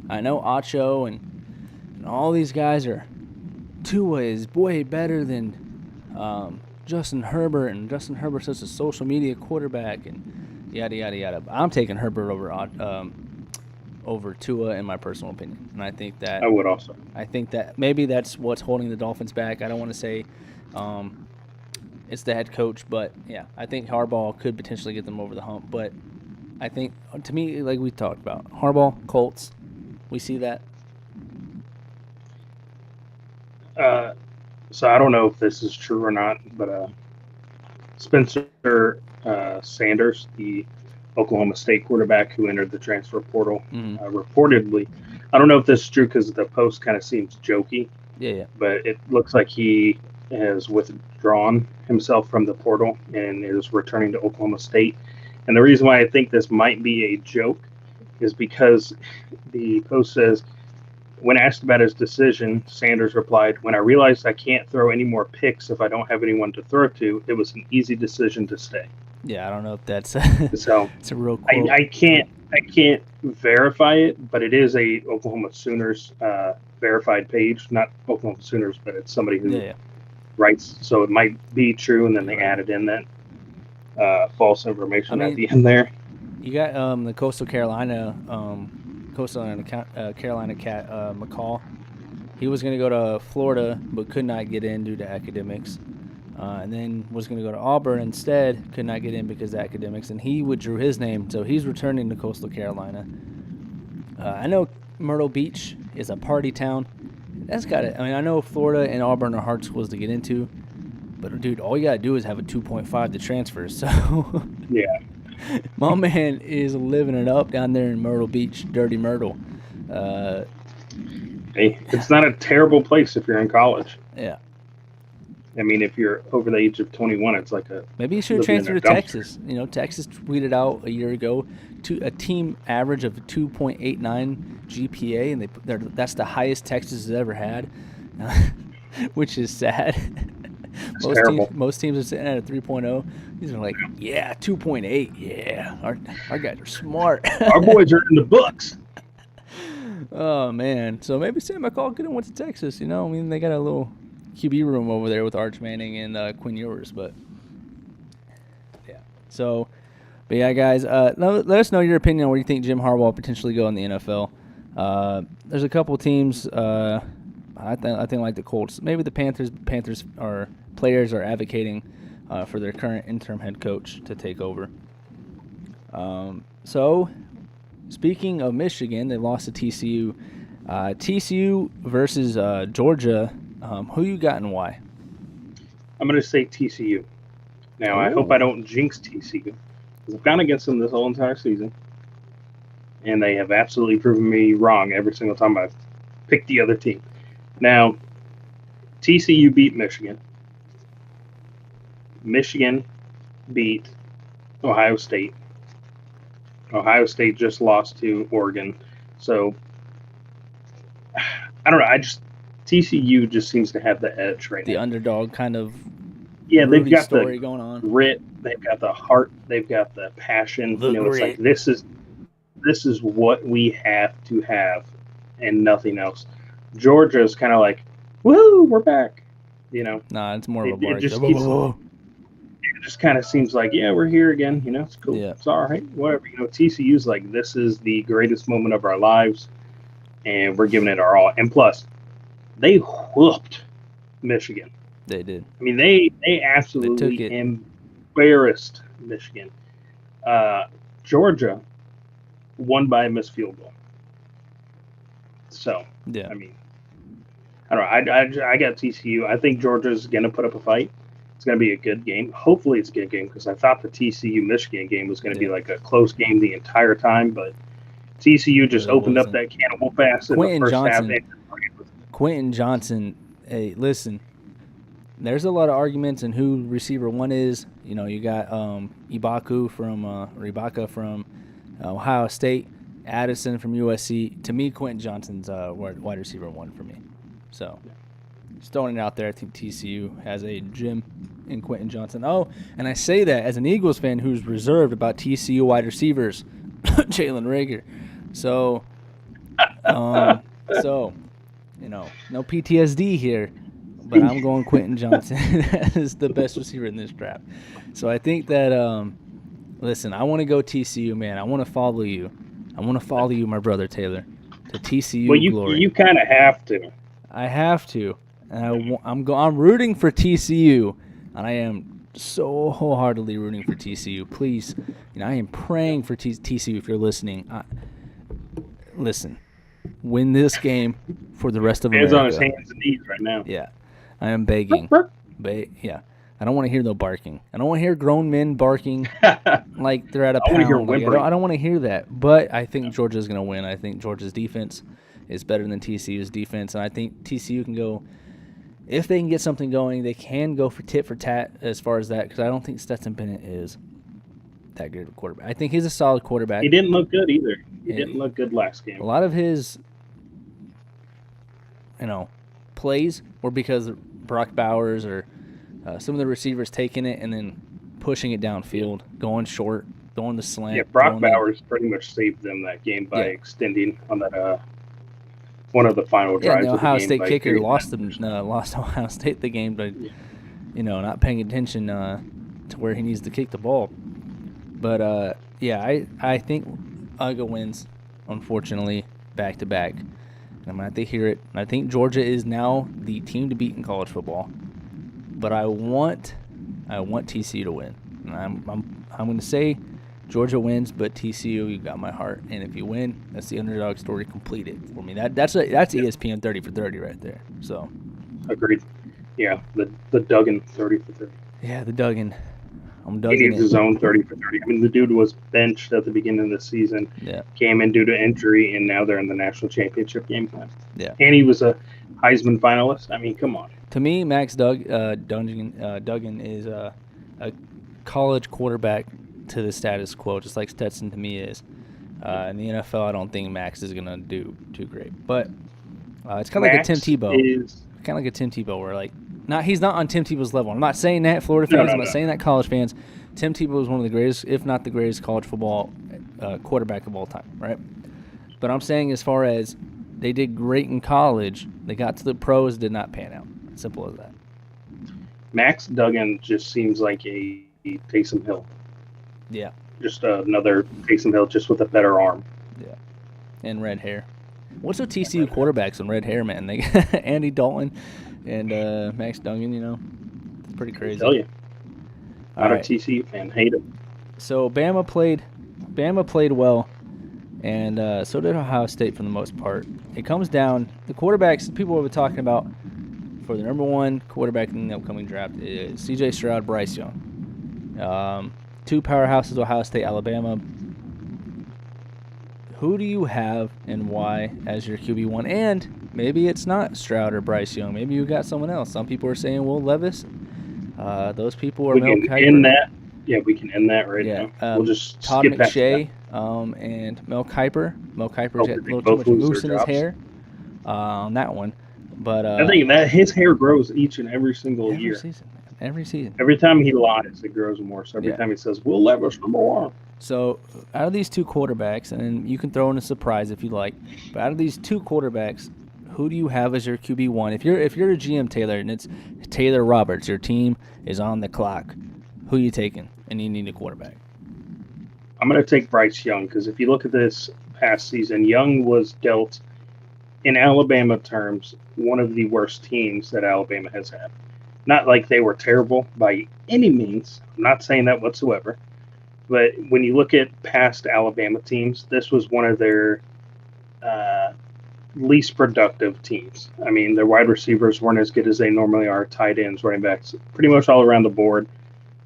Acho and all these guys are. Tua is way better than Justin Herbert, and Justin Herbert's such a social media quarterback, and yada yada yada. I'm taking Herbert over Tua in my personal opinion, and I think that I would also. I think that maybe that's what's holding the Dolphins back. I don't want to say it's the head coach, but yeah, I think Harbaugh could potentially get them over the hump. But I think, to me, like we talked about, Harbaugh, Colts, we see that. So I don't know if this is true or not, but Spencer Sanders, the Oklahoma State quarterback who entered the transfer portal, reportedly, I don't know if this is true because the post kind of seems jokey. Yeah. But it looks like he has withdrawn himself from the portal and is returning to Oklahoma State. And the reason why I think this might be a joke is because the post says, when asked about his decision, Sanders replied, "When I realized I can't throw any more picks if I don't have anyone to throw to, it was an easy decision to stay." Yeah, I don't know if that's so. It's a real quote. I can't verify it, but it is a Oklahoma Sooners verified page. Not Oklahoma Sooners, but it's somebody who writes. So it might be true, and then they added in that false information at the end there. You got the Coastal Carolina cat McCall. He was going to go to Florida, but could not get in due to academics. And then was going to go to Auburn instead, could not get in because of academics, and he withdrew his name, so he's returning to Coastal Carolina. I know Myrtle Beach is a party town. That's got it. I mean, I know Florida and Auburn are hard schools to get into, but dude, all you got to do is have a 2.5 to transfer, so yeah. My man is living it up down there in Myrtle Beach, dirty Myrtle. Hey, it's not a terrible place if you're in college. Yeah. I mean, if you're over the age of 21, it's like a... Maybe you should transfer to Texas. You know, Texas tweeted out a year ago a team average of 2.89 GPA, and that's the highest Texas has ever had, which is sad. Most teams are sitting at a 3.0. These are like, yeah, 2.8. Yeah, our guys are smart. Our boys are in the books. Oh, man. So maybe Sam McCall could have went to Texas, you know? I mean, they got a little QB room over there with Arch Manning and Quinn Ewers, but yeah. So, but yeah, guys, let us know your opinion on where you think Jim Harbaugh will potentially go in the NFL. There's a couple teams, I think like the Colts. Maybe the Panthers players are advocating for their current interim head coach to take over. So, speaking of Michigan, they lost to TCU. TCU versus Georgia. Who you got and why? I'm going to say TCU. Now, I hope I don't jinx TCU, because I've gone against them this whole entire season, and they have absolutely proven me wrong every single time I've picked the other team. Now, TCU beat Michigan. Michigan beat Ohio State. Ohio State just lost to Oregon. So, I don't know. TCU just seems to have the edge right now. The underdog kind of they've got story the going on. Grit, they've got the heart, they've got the passion. It's like this is what we have to have and nothing else. Georgia is kind of like, woo, we're back. Nah, it's more of a bark. It just kind of seems like, yeah, we're here again. It's cool. Yeah. It's all right. Whatever. TCU's like, this is the greatest moment of our lives, and we're giving it our all. And plus, they whooped Michigan. They did. I mean, they absolutely embarrassed Michigan. Georgia won by a missed field goal. So, yeah. I mean, I don't know. I got TCU. I think Georgia's going to put up a fight. It's going to be a good game. Hopefully it's a good game, because I thought the TCU-Michigan game was going to be like a close game the entire time, but TCU just opened up that can of whoop-ass in the first half. Quentin Johnson, hey, listen, there's a lot of arguments in who receiver one is. You know, you got Ibaka from Ohio State, Addison from USC. To me, Quentin Johnson's wide receiver one for me. So, just throwing it out there. I think TCU has a gem in Quentin Johnson. Oh, and I say that as an Eagles fan who's reserved about TCU wide receivers, Jalen Reagor. So, you know, no PTSD here, but I'm going Quentin Johnson as the best receiver in this draft. So I think that, listen, I want to go TCU, man. I want to follow you. I want to follow you, my brother Taylor, to TCU glory. You kind of have to. I have to. And I'm rooting for TCU, and I am so wholeheartedly rooting for TCU. Please, you know, I am praying for TCU if you're listening. Listen, win this game for the rest of America. Hands on his hands and knees right now. Yeah, I am begging. Yeah, I don't want to hear no barking. I don't want to hear grown men barking like they're at a pound. I don't want to hear that. But I think Georgia's going to win. I think Georgia's defense is better than TCU's defense, and I think TCU can go. If they can get something going, they can go for tit for tat as far as that, because I don't think Stetson Bennett is that good of a quarterback. I think he's a solid quarterback. He didn't look good either. He didn't look good last game. A lot of his, plays were because of Brock Bowers or some of the receivers taking it and then pushing it downfield, going short, throwing the slant. Yeah, Brock Bowers pretty much saved them that game by extending on that one of the final drives. The Ohio State kicker lost Ohio State the game by, not paying attention to where he needs to kick the ball. But I think UGA wins, unfortunately, back to back. And I'm gonna have to hear it. I think Georgia is now the team to beat in college football. But I want TCU to win. And I'm going to say Georgia wins, but TCU, you got my heart. And if you win, that's the underdog story completed for me. That's ESPN 30 for 30 right there. So, agreed. Yeah, the Duggan 30 for 30. Yeah, the Duggan. I'm Duggan. He needs his own 30 for 30. I mean, the dude was benched at the beginning of the season. Yeah. Came in due to injury, and now they're in the national championship game plan. Yeah. And he was a Heisman finalist. I mean, come on. To me, Max Duggan is a college quarterback to the status quo, just like Stetson to me is. In the NFL, I don't think Max is going to do too great. But it's kind of like a Tim Tebow. Kind of like a Tim Tebow where, he's not on Tim Tebow's level. I'm not saying that, Florida fans. I'm not saying that, college fans. Tim Tebow is one of the greatest, if not the greatest, college football quarterback of all time, right? But I'm saying as far as they did great in college, they got to the pros, did not pan out. Simple as that. Max Duggan just seems like a Taysom Hill. Yeah. Just another Taysom Hill, just with a better arm. Yeah. And red hair. What's with TCU quarterbacks and red hair, man? They got Andy Dalton and Max Duggan, It's pretty crazy. I tell you. Not a TCU fan. Hate him. So Bama played well, and so did Ohio State for the most part. It comes down, the quarterbacks, people were talking about for the number one quarterback in the upcoming draft is C.J. Stroud, Bryce Young. Two powerhouses, Ohio State, Alabama. Who do you have and why as your QB1? And maybe it's not Stroud or Bryce Young. Maybe you got someone else. Some people are saying Will Levis. Those people are Mel Kiper. We can end that right now. We'll just Todd skip McShay and Mel Kiper. Mel Kiper's got a little too much mousse in his hair on that one. But I think that his hair grows each and every single year. Every season. Every time he lies, it grows more. So every time he says, Will Levis, number one. So out of these two quarterbacks, and you can throw in a surprise if you like, but out of these two quarterbacks, who do you have as your QB1? If you're a GM, Taylor, and it's Taylor Roberts, your team is on the clock, who are you taking? And you need a quarterback. I'm going to take Bryce Young because if you look at this past season, Young was dealt, in Alabama terms, one of the worst teams that Alabama has had. Not like they were terrible by any means. I'm not saying that whatsoever. But when you look at past Alabama teams, this was one of their least productive teams. I mean, their wide receivers weren't as good as they normally are. Tight ends, running backs, pretty much all around the board.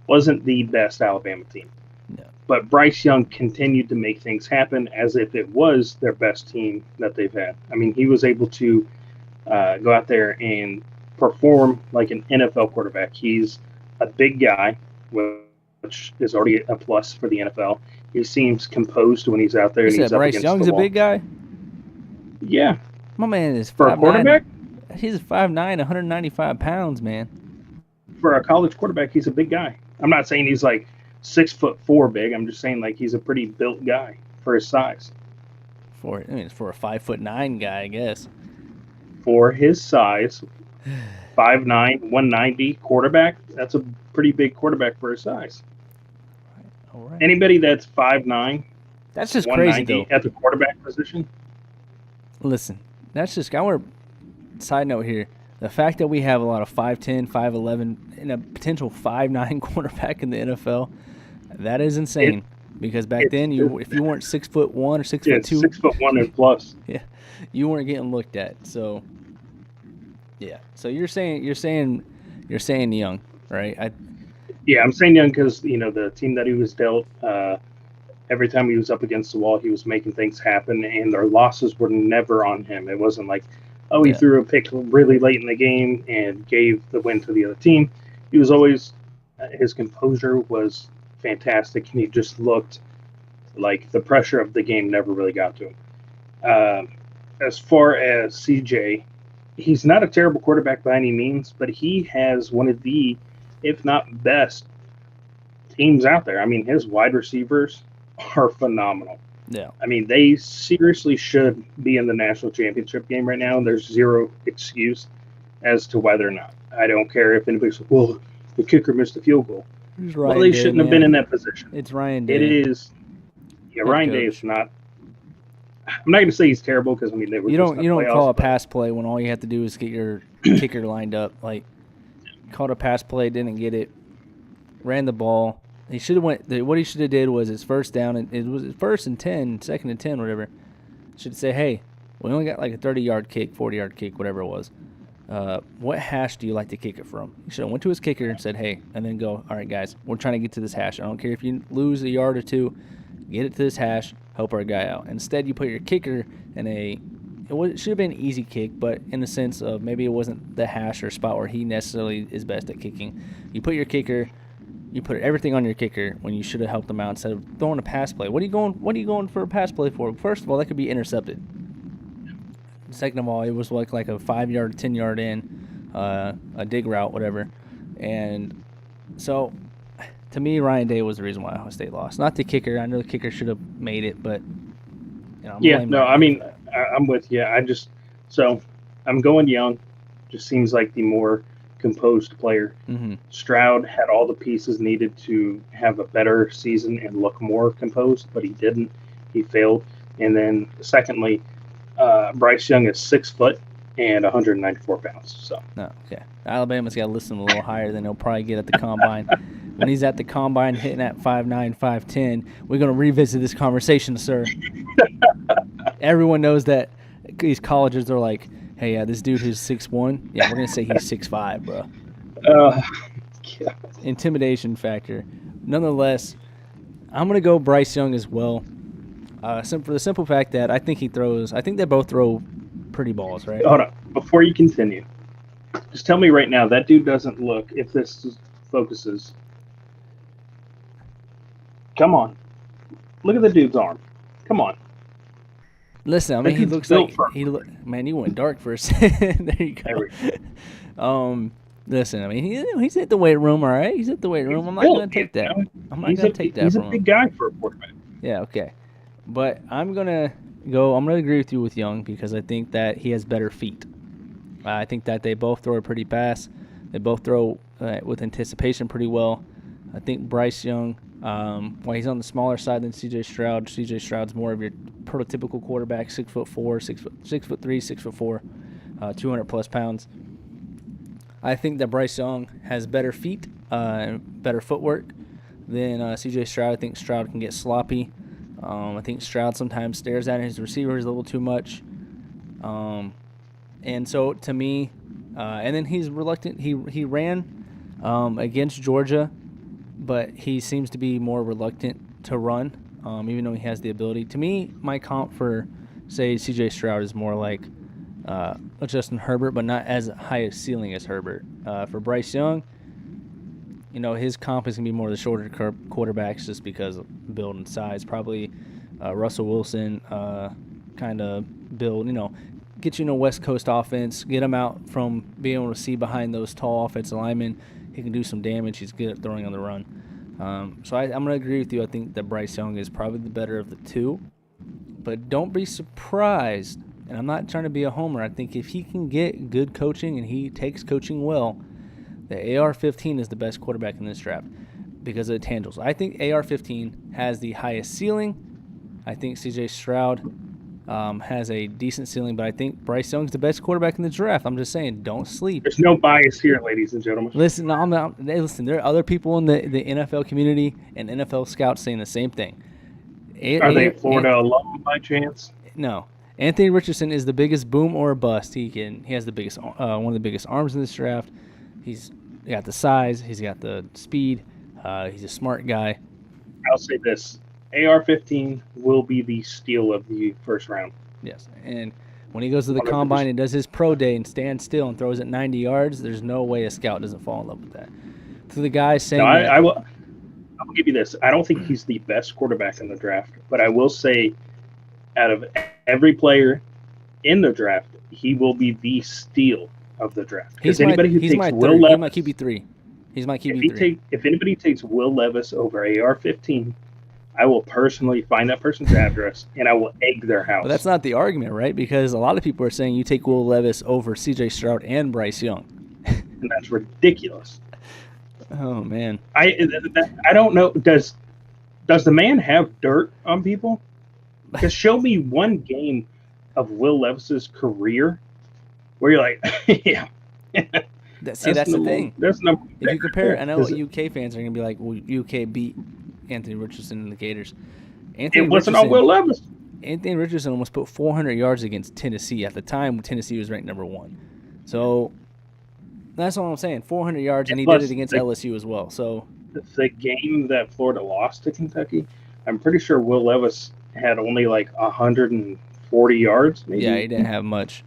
Wasn't the best Alabama team. No. But Bryce Young continued to make things happen as if it was their best team that they've had. I mean, he was able to go out there and perform like an NFL quarterback. He's a big guy, which is already a plus for the NFL. He seems composed when he's out there You and he's said up Bryce against Young's the a wall. big guy? Yeah, My man is for a 5'9". quarterback, He's 5'9", 195 pounds, man. for a college quarterback, he's a big guy. I'm not saying he's like 6'4" big. I'm just saying like he's a pretty built guy for his size. It's for a 5'9" guy, I guess. For his size, 5'9", 190 quarterback. That's a pretty big quarterback for his size. All right. Anybody that's 5'9", That's just crazy, 190 though. at the quarterback position. Listen, that's just. I want to side note here. The fact that we have a lot of 5'10", 5'11", and a potential 5'9" quarterback in the NFL, that is insane. Because back then, if you weren't 6'1" or 6'2", 6'1" and plus. yeah, you weren't getting looked at. So, yeah. So you're saying Young, right? Yeah, I'm saying young because the team that he was dealt. Every time he was up against the wall, he was making things happen, and their losses were never on him. It wasn't like, oh, he threw a pick really late in the game and gave the win to the other team. He was always, his composure was fantastic, and he just looked like the pressure of the game never really got to him. As far as CJ, he's not a terrible quarterback by any means, but he has one of the, if not best, teams out there. I mean, his wide receivers are phenomenal. Yeah. I mean, they seriously should be in the national championship game right now, and there's zero excuse as to why they're not. I don't care if anybody's like, well, the kicker missed the field goal. Well, they shouldn't have been in that position. It's Ryan Day. It is. Yeah, Ryan Day is not. I'm not going to say he's terrible because they were. You don't call a pass play when all you have to do is get your kicker lined up. Like, called a pass play, didn't get it, ran the ball. He should have went. What he should have did was his first down, and it was first and 10, second and 10, whatever. Should say, hey, we only got like a 30-yard kick, 40-yard kick, whatever it was. What hash do you like to kick it from? He should have went to his kicker and said, hey, and then go, all right, guys, we're trying to get to this hash. I don't care if you lose a yard or two, get it to this hash, help our guy out. Instead, you put your kicker in it should have been an easy kick, but in the sense of maybe it wasn't the hash or spot where he necessarily is best at kicking. You put your kicker. You put everything on your kicker when you should have helped them out instead of throwing a pass play. What are you going for a pass play for? First of all, that could be intercepted. Second of all, it was like a 5-yard, 10-yard in, a dig route, whatever. And so, to me, Ryan Day was the reason why Ohio State lost. Not the kicker. I know the kicker should have made it, but I'm with you. I'm going Young. Just seems like the more composed player. Mm-hmm. Stroud had all the pieces needed to have a better season and look more composed, but he didn't. He failed. And then secondly, Bryce Young is 6 foot and 194 pounds. So okay, Alabama's got to listen a little higher than he'll probably get at the combine. When he's at the combine hitting at 5'9", 5'10", we're going to revisit this conversation, sir. Everyone knows that these colleges are like, hey, this dude who's 6'1", yeah, we're going to say he's 6'5", bro. God. Intimidation factor. Nonetheless, I'm going to go Bryce Young as well. For the simple fact that I think they both throw pretty balls, right? Hold on. Before you continue, just tell me right now, that dude doesn't look, if this focuses. Come on. Look at the dude's arm. Come on. Listen, I mean, he looks like man. You went dark for a second. There you go. Listen, I mean, he's at the weight room, all right. He's at the weight room. I'm not going to take that. I'm not going to take that He's from a him. big guy for a quarterback. Yeah, okay. But I'm going to agree with you with Young because I think that he has better feet. I think that they both throw a pretty pass. They both throw with anticipation pretty well. I think Bryce Young, while he's on the smaller side than C.J. Stroud, C.J. Stroud's more of your prototypical quarterback, 6'4", 6'3", 6'4", 200+ pounds. I think that Bryce Young has better feet, better footwork than C.J. Stroud. I think Stroud can get sloppy. I think Stroud sometimes stares at his receivers a little too much. And so to me, and then he's reluctant. He ran against Georgia, but he seems to be more reluctant to run, even though he has the ability. To me, my comp for, say, C.J. Stroud is more like Justin Herbert, but not as high a ceiling as Herbert. For Bryce Young, his comp is going to be more the shorter quarterbacks just because of build and size. Probably Russell Wilson kind of build, get you in a West Coast offense, get him out from being able to see behind those tall offensive linemen. He can do some damage. He's good at throwing on the run. So I'm going to agree with you. I think that Bryce Young is probably the better of the two. But don't be surprised, and I'm not trying to be a homer. I think if he can get good coaching and he takes coaching well, the AR-15 is the best quarterback in this draft because of the tangibles. I think AR-15 has the highest ceiling. I think C.J. Stroud has a decent ceiling, but I think Bryce Young's the best quarterback in the draft. I'm just saying, don't sleep. There's no bias here, ladies and gentlemen. Listen, listen. There are other people in the NFL community and NFL scouts saying the same thing. Are they Florida alum by chance? No. Anthony Richardson is the biggest boom or bust. He has the biggest one of the biggest arms in this draft. He's got the size. He's got the speed. He's a smart guy. I'll say this. AR-15 will be the steal of the first round. Yes, and when he goes to the 100%. combine and does his pro day and stands still and throws it 90 yards, there's no way a scout doesn't fall in love with that. To the guy saying I will give you this. I don't think he's the best quarterback in the draft, but I will say out of every player in the draft, he will be the steal of the draft. Because anybody who takes Will Levis, he's my QB3. He's my QB3. If anybody takes Will Levis over AR-15, I will personally find that person's address and I will egg their house. But that's not the argument, right? Because a lot of people are saying you take Will Levis over C.J. Stroud and Bryce Young. And that's ridiculous. Oh man, I don't know. Does the man have dirt on people? Because show me one game of Will Levis's career where you're like, yeah. That's the thing. That's number. If you compare, I know UK fans are gonna be like, "Well, UK beat Anthony Richardson and the Gators." It wasn't on Will Levis. Anthony Richardson almost put 400 yards against Tennessee at the time when Tennessee was ranked number 1. So that's all I'm saying. 400 yards, and he did it against LSU as well. So the game that Florida lost to Kentucky, I'm pretty sure Will Levis had only like 140 yards. Maybe. Yeah, he didn't have much.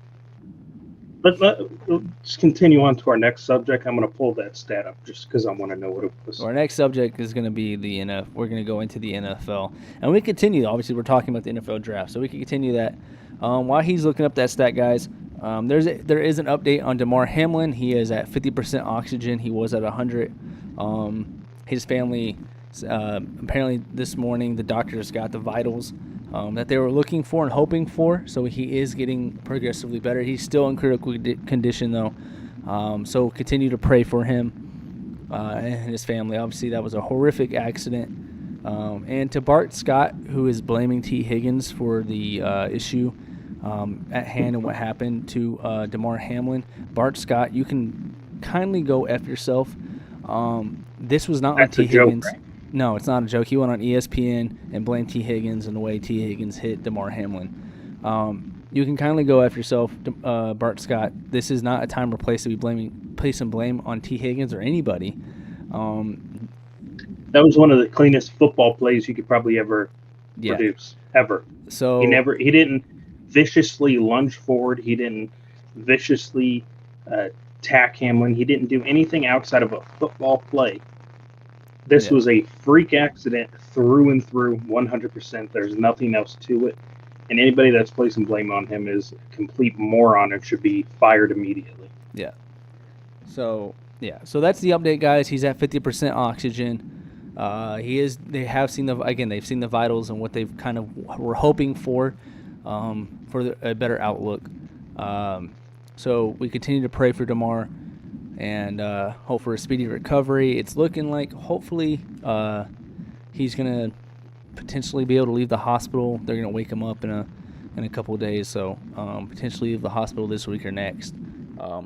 Let's continue on to our next subject. I'm going to pull that stat up just because I want to know what it was. Our next subject is going to be the NFL. We're going to go into the NFL. And we continue. Obviously, we're talking about the NFL draft, so we can continue that. While he's looking up that stat, guys, there is an update on Damar Hamlin. He is at 50% oxygen. He was at 100. His family, apparently this morning, the doctors got the vitals that they were looking for and hoping for. So he is getting progressively better. He's still in critical condition, though. So continue to pray for him and his family. Obviously, that was a horrific accident. And to Bart Scott, who is blaming T. Higgins for the issue at hand and what happened to Damar Hamlin. Bart Scott, you can kindly go F yourself. This was not on T. Higgins. Joke, right? No, it's not a joke. He went on ESPN and blamed T. Higgins and the way T. Higgins hit Damar Hamlin. You can kindly go F yourself, Bart Scott. This is not a time or place to be placing blame on T. Higgins or anybody. That was one of the cleanest football plays you could probably ever produce, ever. So he didn't viciously lunge forward. He didn't viciously tack Hamlin. He didn't do anything outside of a football play. This was a freak accident through and through, 100%. There's nothing else to it. And anybody that's placing blame on him is a complete moron and should be fired immediately. Yeah. So that's the update, guys. He's at 50% oxygen. They have seen they've seen the vitals and what they've kind of were hoping for a better outlook. So we continue to pray for Damar and hope for a speedy recovery. It's looking like hopefully he's gonna potentially be able to leave the hospital. They're gonna wake him up in a couple of days. So potentially leave the hospital this week or next.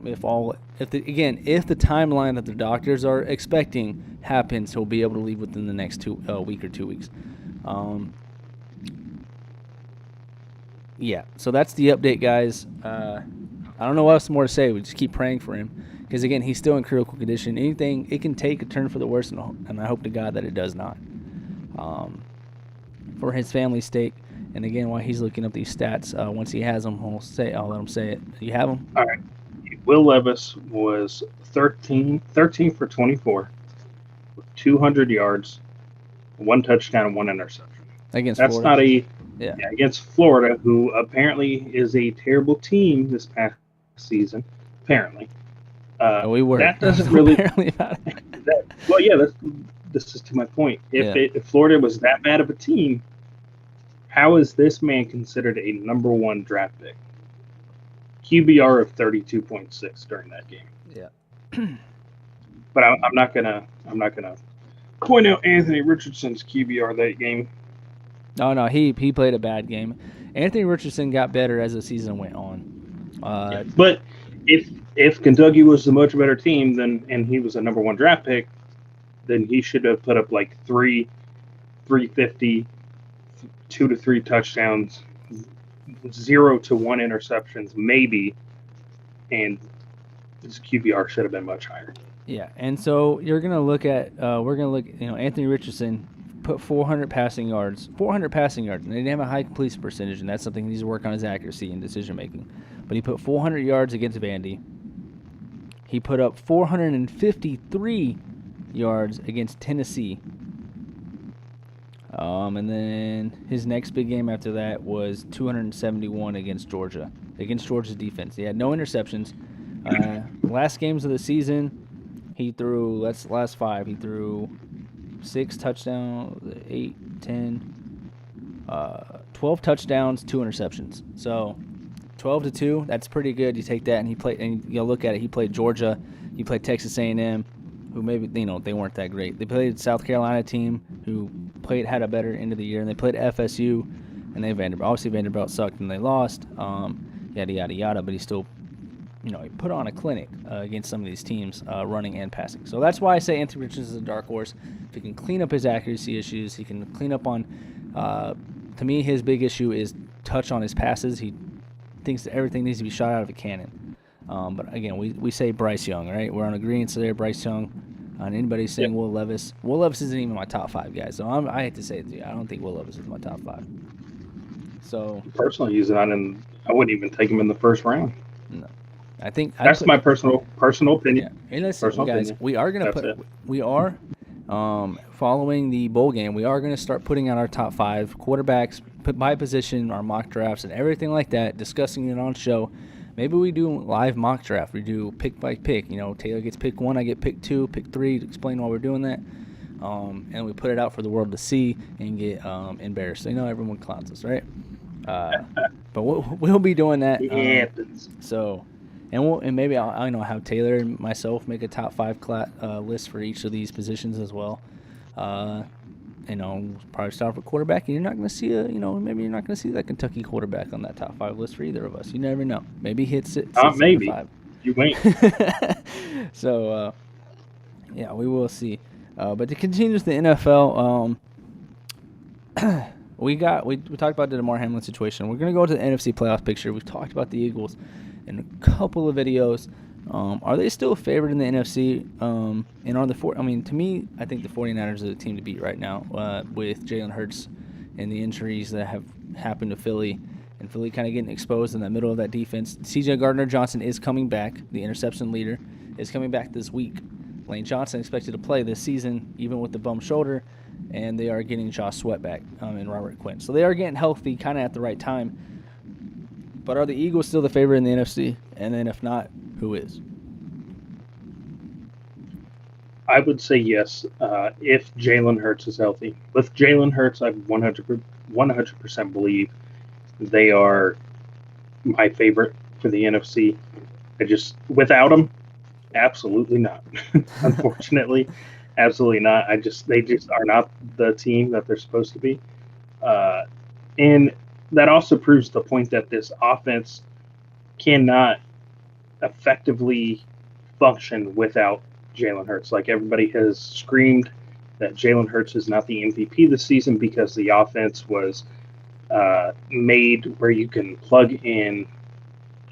If the timeline that the doctors are expecting happens, he'll be able to leave within the next week or 2 weeks. So that's the update, guys. I don't know what else more to say. We just keep praying for him because, again, he's still in critical condition. Anything, it can take a turn for the worse, and I hope to God that it does not. For his family's sake And again, while he's looking up these stats, once he has them, I'll let him say it. You have them? All right. Will Levis was 13 for 24 with 200 yards, 1 touchdown, and 1 interception. Against That's Florida. not against Florida, who apparently is a terrible team this past season. Apparently, we were. That doesn't really. Apparently about it. This is to my point. If Florida was that bad of a team, how is this man considered a number 1 draft pick? QBR of 32.6 during that game. Yeah. But I'm not gonna point out Anthony Richardson's QBR that game. No, he played a bad game. Anthony Richardson got better as the season went on. But if Kentucky was a much better team and he was a number 1 draft pick, then he should have put up like 350, 2 to 3 touchdowns, 0 to 1 interceptions, maybe, and his QBR should have been much higher. Yeah, and so we're gonna look at Anthony Richardson put 400 passing yards, and they didn't have a high completion percentage, and that's something he needs to work on his accuracy and decision making. But he put 400 yards against Vandy. He put up 453 yards against Tennessee. And then his next big game after that was 271 against Georgia. Against Georgia's defense. He had no interceptions. Last games of the season, he threw, last 5, he threw 6 touchdowns, 8, 10, 12 touchdowns, 2 interceptions. So 12-2, that's pretty good. You take that and you look at it. He played Georgia, he played Texas A&M, who maybe they weren't that great. They played South Carolina team who had a better end of the year, and they played FSU, and they Vanderbilt. Obviously Vanderbilt sucked and they lost. Yada yada yada, but he still, he put on a clinic against some of these teams, running and passing. So that's why I say Anthony Richardson is a dark horse. If he can clean up his accuracy issues, he can clean up on. To me, his big issue is touch on his passes. He thinks that everything needs to be shot out of a cannon. But again, we say Bryce Young, right? We're on agreement there, Bryce Young. And anybody saying Will Levis. Will Levis isn't even my top 5 guys. So I hate to say it to you. I don't think Will Levis is my top 5. So personally, I wouldn't even take him in the first round. No. I think that's my personal opinion. Yeah. And listen, guys, we are going to following the bowl game, we are going to start putting out our top 5 quarterbacks, put by position, our mock drafts, and everything like that, discussing it on show. Maybe we do live mock draft. We do pick by pick. Taylor gets pick 1, I get pick 2, pick 3 to explain why we're doing that. And we put it out for the world to see and get embarrassed. So, everyone clowns us, right? But we'll be doing that. So, and maybe I'll have Taylor and myself make a top 5 list for each of these positions as well. Probably start with quarterback, and you're not going to see maybe you're not going to see that Kentucky quarterback on that top 5 list for either of us. You never know. Maybe he hits it. Maybe 5. You wait. So, we will see. But to continue with the NFL, we talked about the DeMar Hamlin situation. We're going to go to the NFC playoff picture. We've talked about the Eagles in a couple of videos. Are they still favored in the NFC? And are to me, I think the 49ers are the team to beat right now with Jalen Hurts and the injuries that have happened to Philly. And Philly kind of getting exposed in the middle of that defense. C.J. Gardner-Johnson is coming back. The interception leader is coming back this week. Lane Johnson expected to play this season, even with the bum shoulder. And they are getting Josh Sweat back and Robert Quinn. So they are getting healthy kind of at the right time. But are the Eagles still the favorite in the NFC? And then if not, who is? I would say yes, if Jalen Hurts is healthy. With Jalen Hurts, I 100% believe they are my favorite for the NFC. Without him, absolutely not. Unfortunately, absolutely not. They just are not the team that they're supposed to be. And that also proves the point that this offense cannot effectively function without Jalen Hurts. Like, everybody has screamed that Jalen Hurts is not the MVP this season because the offense was made where you can plug in,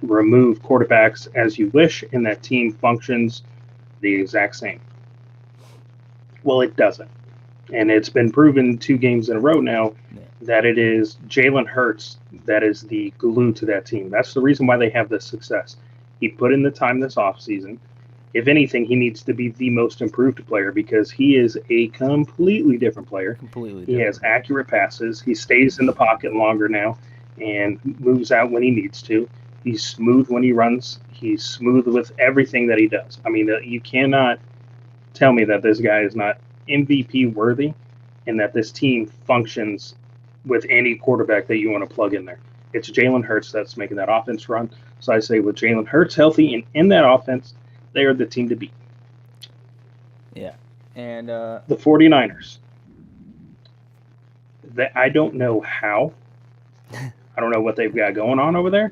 remove quarterbacks as you wish, and that team functions the exact same. Well, it doesn't. And it's been proven 2 games in a row now that it is Jalen Hurts that is the glue to that team. That's the reason why they have this success. He put in the time this offseason. If anything, he needs to be the most improved player because he is a completely different player. Completely He different. has accurate passes. He stays in the pocket longer now and moves out when he needs to. He's smooth when he runs. He's smooth with everything that he does. I mean, you cannot tell me that this guy is not MVP worthy and that this team functions with any quarterback that you want to plug in there. It's Jalen Hurts that's making that offense run. So I say with Jalen Hurts healthy and in that offense, they are the team to beat. Yeah. And the 49ers. I don't know how. I don't know what they've got going on over there.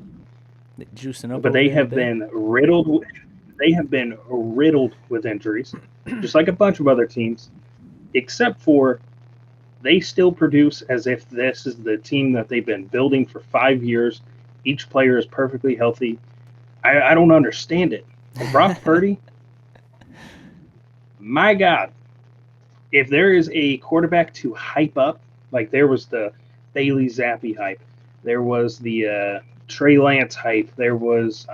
Juicing up, but they have been riddled. They have been riddled with injuries, just like a bunch of other teams, except for they still produce as if this is the team that they've been building for 5 years. Each player is perfectly healthy. I don't understand it. And Brock Purdy, my God, if there is a quarterback to hype up, like there was the Bailey Zappi hype, there was the Trey Lance hype, there was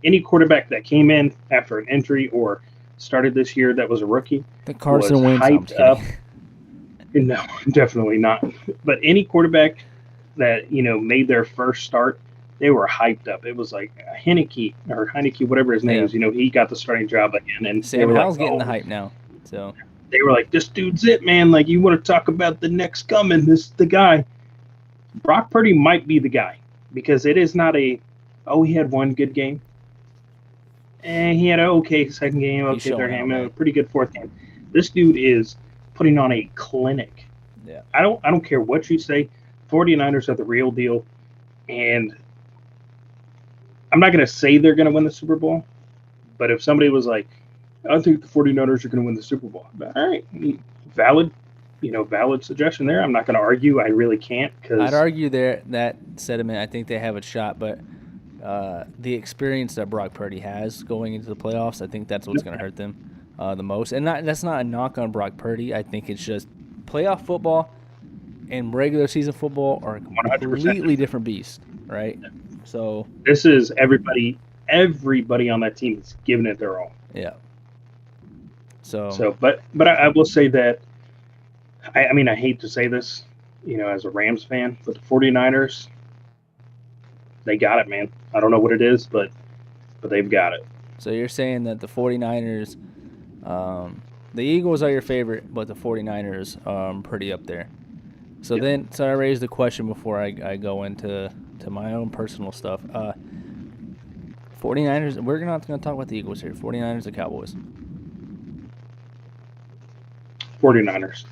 any quarterback that came in after an injury or started this year that was a rookie. The Carson Wentz hyped up. No, definitely not. But any quarterback that made their first start, they were hyped up. It was like Heineke, whatever his name is. He got the starting job again, and Sam Howell's getting the hype now. So they were like, "This dude's it, man! Like, you want to talk about the next coming? This is the guy." Brock Purdy might be the guy because it is not he had one good game, and he had an okay second game, okay third game, a pretty good fourth game. This dude is putting on a clinic. Yeah. I don't care what you say. 49ers are the real deal, and I'm not going to say they're going to win the Super Bowl, but if somebody was like, I think the 49ers are going to win the Super Bowl. All right, valid suggestion there. I'm not going to argue. I really can't. I'd argue that sentiment. I think they have a shot, but the experience that Brock Purdy has going into the playoffs, I think that's what's going to hurt them the most. And that's not a knock on Brock Purdy. I think it's just playoff football and regular season football are a completely 100%. Different beast, right? So this is everybody on that team is giving it their all. Yeah. But I will say that I mean, I hate to say this, as a Rams fan, but the 49ers, they got it, man. I don't know what it is, but they've got it. So you're saying that the 49ers, the Eagles are your favorite, but the 49ers pretty up there. So I raised the question before I go into my own personal stuff. 49ers, we're not going to talk about the Eagles here. 49ers, the Cowboys. 49ers.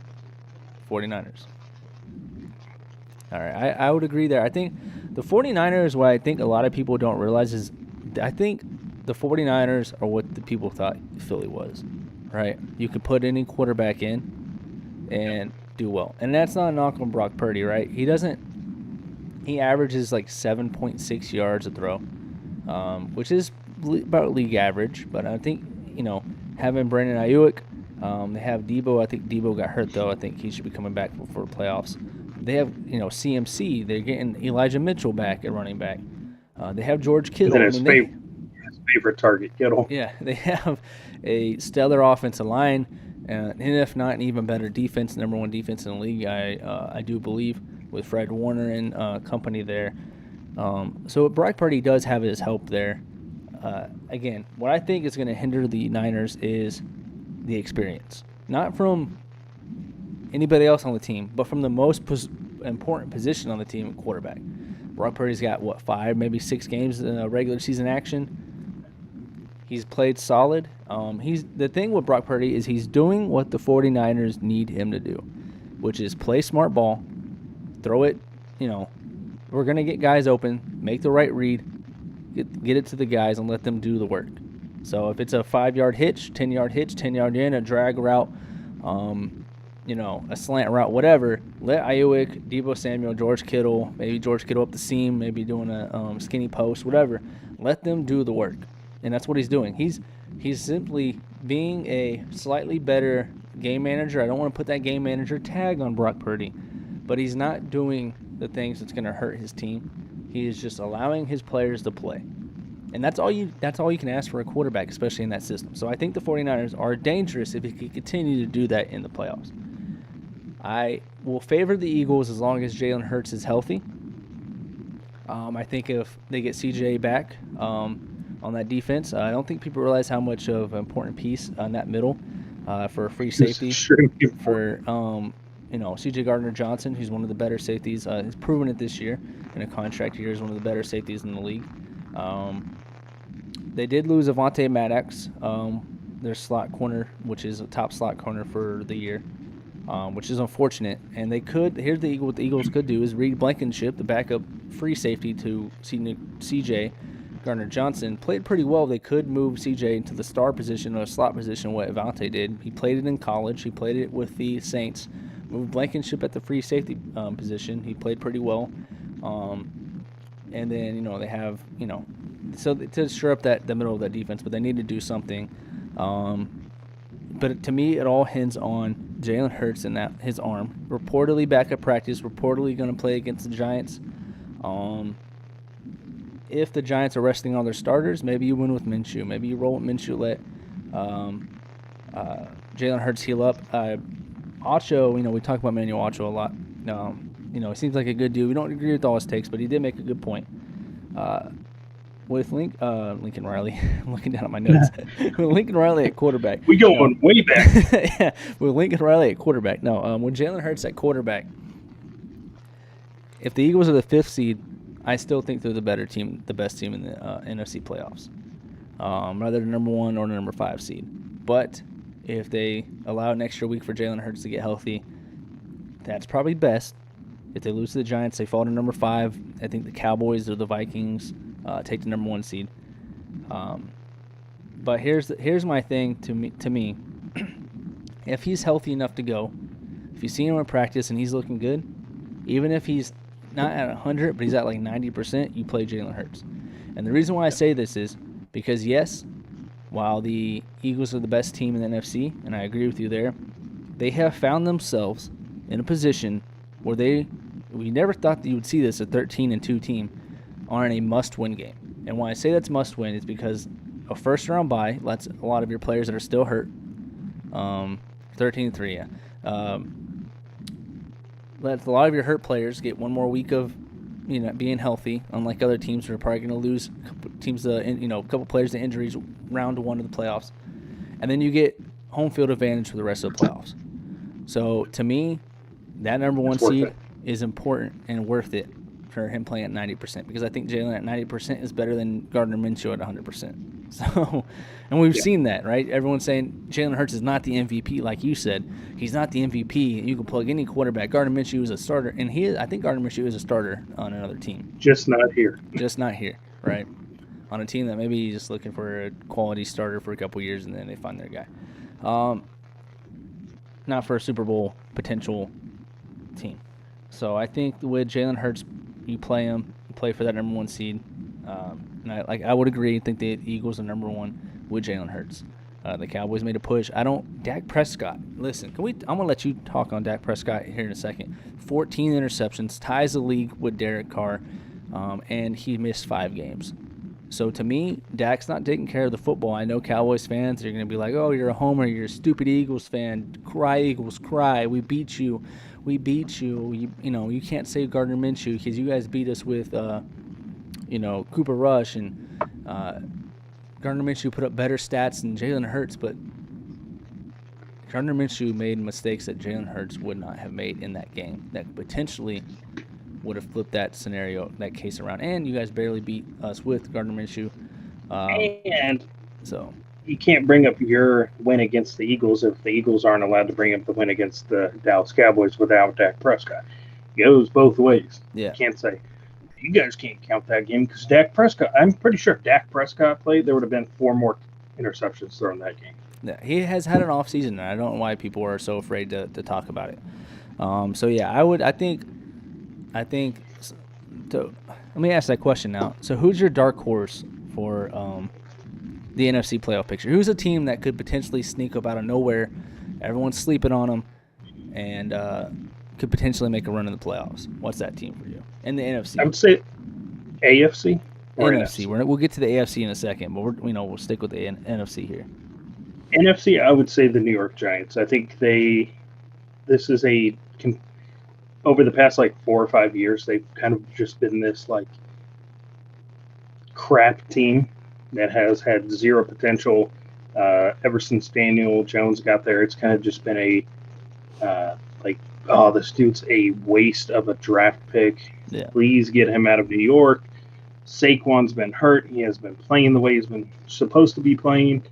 All right, I would agree there. I think the 49ers, what I think a lot of people don't realize is I think the 49ers are what the people thought Philly was, right? You could put any quarterback in and do well. And that's not a knock on Brock Purdy, right? He averages like 7.6 yards a throw, which is about league average. But I think, having Brandon Ayuk, they have Debo. I think Debo got hurt, though. I think he should be coming back for playoffs. They have, CMC. They're getting Elijah Mitchell back at running back. They have George Kittle. His favorite target, Kittle. Yeah, they have a stellar offensive line, and if not, an even better defense, number one defense in the league, I do believe, with Fred Warner and company there. So Brock Purdy does have his help there. Again, what I think is going to hinder the Niners is the experience. Not from anybody else on the team, but from the most important position on the team, quarterback. Brock Purdy's got, 5, maybe 6 games in regular season action. He's played solid. The thing with Brock Purdy is he's doing what the 49ers need him to do, which is play smart ball, throw it, we're going to get guys open, make the right read, get it to the guys and let them do the work. So if it's a 5-yard hitch, 10-yard hitch, 10-yard in, a drag route, a slant route, whatever, let Ayuk, Debo Samuel, George Kittle, maybe George Kittle up the seam, maybe doing a skinny post, whatever. Let them do the work. And that's what he's doing. He's simply being a slightly better game manager. I don't want to put that game manager tag on Brock Purdy, but he's not doing the things that's going to hurt his team. He is just allowing his players to play. And that's all you can ask for a quarterback, especially in that system. So I think the 49ers are dangerous if he can continue to do that in the playoffs. I will favor the Eagles as long as Jalen Hurts is healthy. I think if they get CJ back on that defense, I don't think people realize how much of an important piece on that middle for a free safety for CJ Gardner-Johnson, who's one of the better safeties. He's proven it this year in a contract year as one of the better safeties in the league. They did lose Avonte Maddox, their slot corner, which is a top slot corner for the year, which is unfortunate. And they could, here's what the Eagles could do is Reed Blankenship, the backup free safety to CJ Gardner-Johnson, played pretty well. They could move CJ into the star position or a slot position, what Avonte did. He played it in college. He played it with the Saints. Moved Blankenship at the free safety position. He played pretty well. And then, they have, so to stir up the middle of that defense, but they need to do something. But to me, it all hinges on Jalen Hurts and his arm. Reportedly back at practice, reportedly going to play against the Giants. If the Giants are resting all their starters, maybe you win with Minshew. Maybe you roll with Minshew, let Jalen Hurts heal up. Ocho, we talk about Manuel Ocho a lot. He seems like a good dude. We don't agree with all his takes, but he did make a good point. With Lincoln Riley, I'm looking down at my notes. With Lincoln Riley at quarterback. We going way back. Yeah, with Lincoln Riley at quarterback. No, with Jalen Hurts at quarterback, if the Eagles are the 5th seed, I still think they're the better team, the best team in the NFC playoffs, rather than number 1 or number 5 seed. But if they allow an extra week for Jalen Hurts to get healthy, that's probably best. If they lose to the Giants, they fall to number 5. I think the Cowboys or the Vikings take the number 1 seed. But here's my thing to me. If he's healthy enough to go, if you see him in practice and he's looking good, even if he's not at 100, but he's at like 90%, you play Jalen Hurts. And the reason why I say this is because, yes, while the Eagles are the best team in the NFC, and I agree with you there, they have found themselves in a position where we never thought that you would see this, a 13-2 team, on a must-win game. And when I say that's must-win, it's because a first-round bye lets a lot of your players that are still hurt, 13-3, yeah, lets a lot of your hurt players get one more week of being healthy, unlike other teams who are probably going to lose a couple players to injuries round 1 of the playoffs. And then you get home field advantage for the rest of the playoffs. So to me, that number 1 seed is important and worth it for him playing at 90%, because I think Jalen at 90% is better than Gardner Minshew at 100%. So, and we've seen that, right? Everyone's saying Jalen Hurts is not the MVP, like you said. He's not the MVP. You can plug any quarterback. Gardner Minshew is a starter, and I think Gardner Minshew is a starter on another team. Just not here. Just not here, right? On a team that maybe he's just looking for a quality starter for a couple years, and then they find their guy. Not for a Super Bowl potential team. So I think with Jalen Hurts, you play him, you play for that number 1 seed. And I would agree. I think the Eagles are number 1 with Jalen Hurts. The Cowboys made a push. Dak Prescott. Listen, I'm gonna let you talk on Dak Prescott here in a second. 14 interceptions, ties the league with Derek Carr, and he missed 5 games. So to me, Dak's not taking care of the football. I know Cowboys fans are going to be like, "Oh, you're a homer. You're a stupid Eagles fan. Cry, Eagles, cry. We beat you. We beat you. You can't say Gardner Minshew because you guys beat us with, Cooper Rush and Gardner Minshew put up better stats than Jalen Hurts, but Gardner Minshew made mistakes that Jalen Hurts would not have made in that game that potentially would have flipped that scenario, that case around. And you guys barely beat us with Gardner Minshew. And you can't bring up your win against the Eagles if the Eagles aren't allowed to bring up the win against the Dallas Cowboys without Dak Prescott. It goes both ways. Yeah. You can't say, you guys can't count that game because Dak Prescott, I'm pretty sure if Dak Prescott played, there would have been 4 more interceptions thrown that game. Yeah, he has had an off season, and I don't know why people are so afraid to talk about it. I think. So let me ask that question now. So who's your dark horse for the NFC playoff picture? Who's a team that could potentially sneak up out of nowhere? Everyone's sleeping on them, and could potentially make a run in the playoffs. What's that team for you? In the NFC. I would say AFC or NFC. NFC. We'll get to the AFC in a second, but we'll stick with the NFC here. NFC, I would say the New York Giants. I think this is over the past like 4 or 5 years, they've kind of just been this like crap team that has had zero potential. Ever since Daniel Jones got there, it's kind of just been this dude's a waste of a draft pick. Yeah. Please get him out of New York. Saquon's been hurt. He has been playing the way he's been supposed to be playing.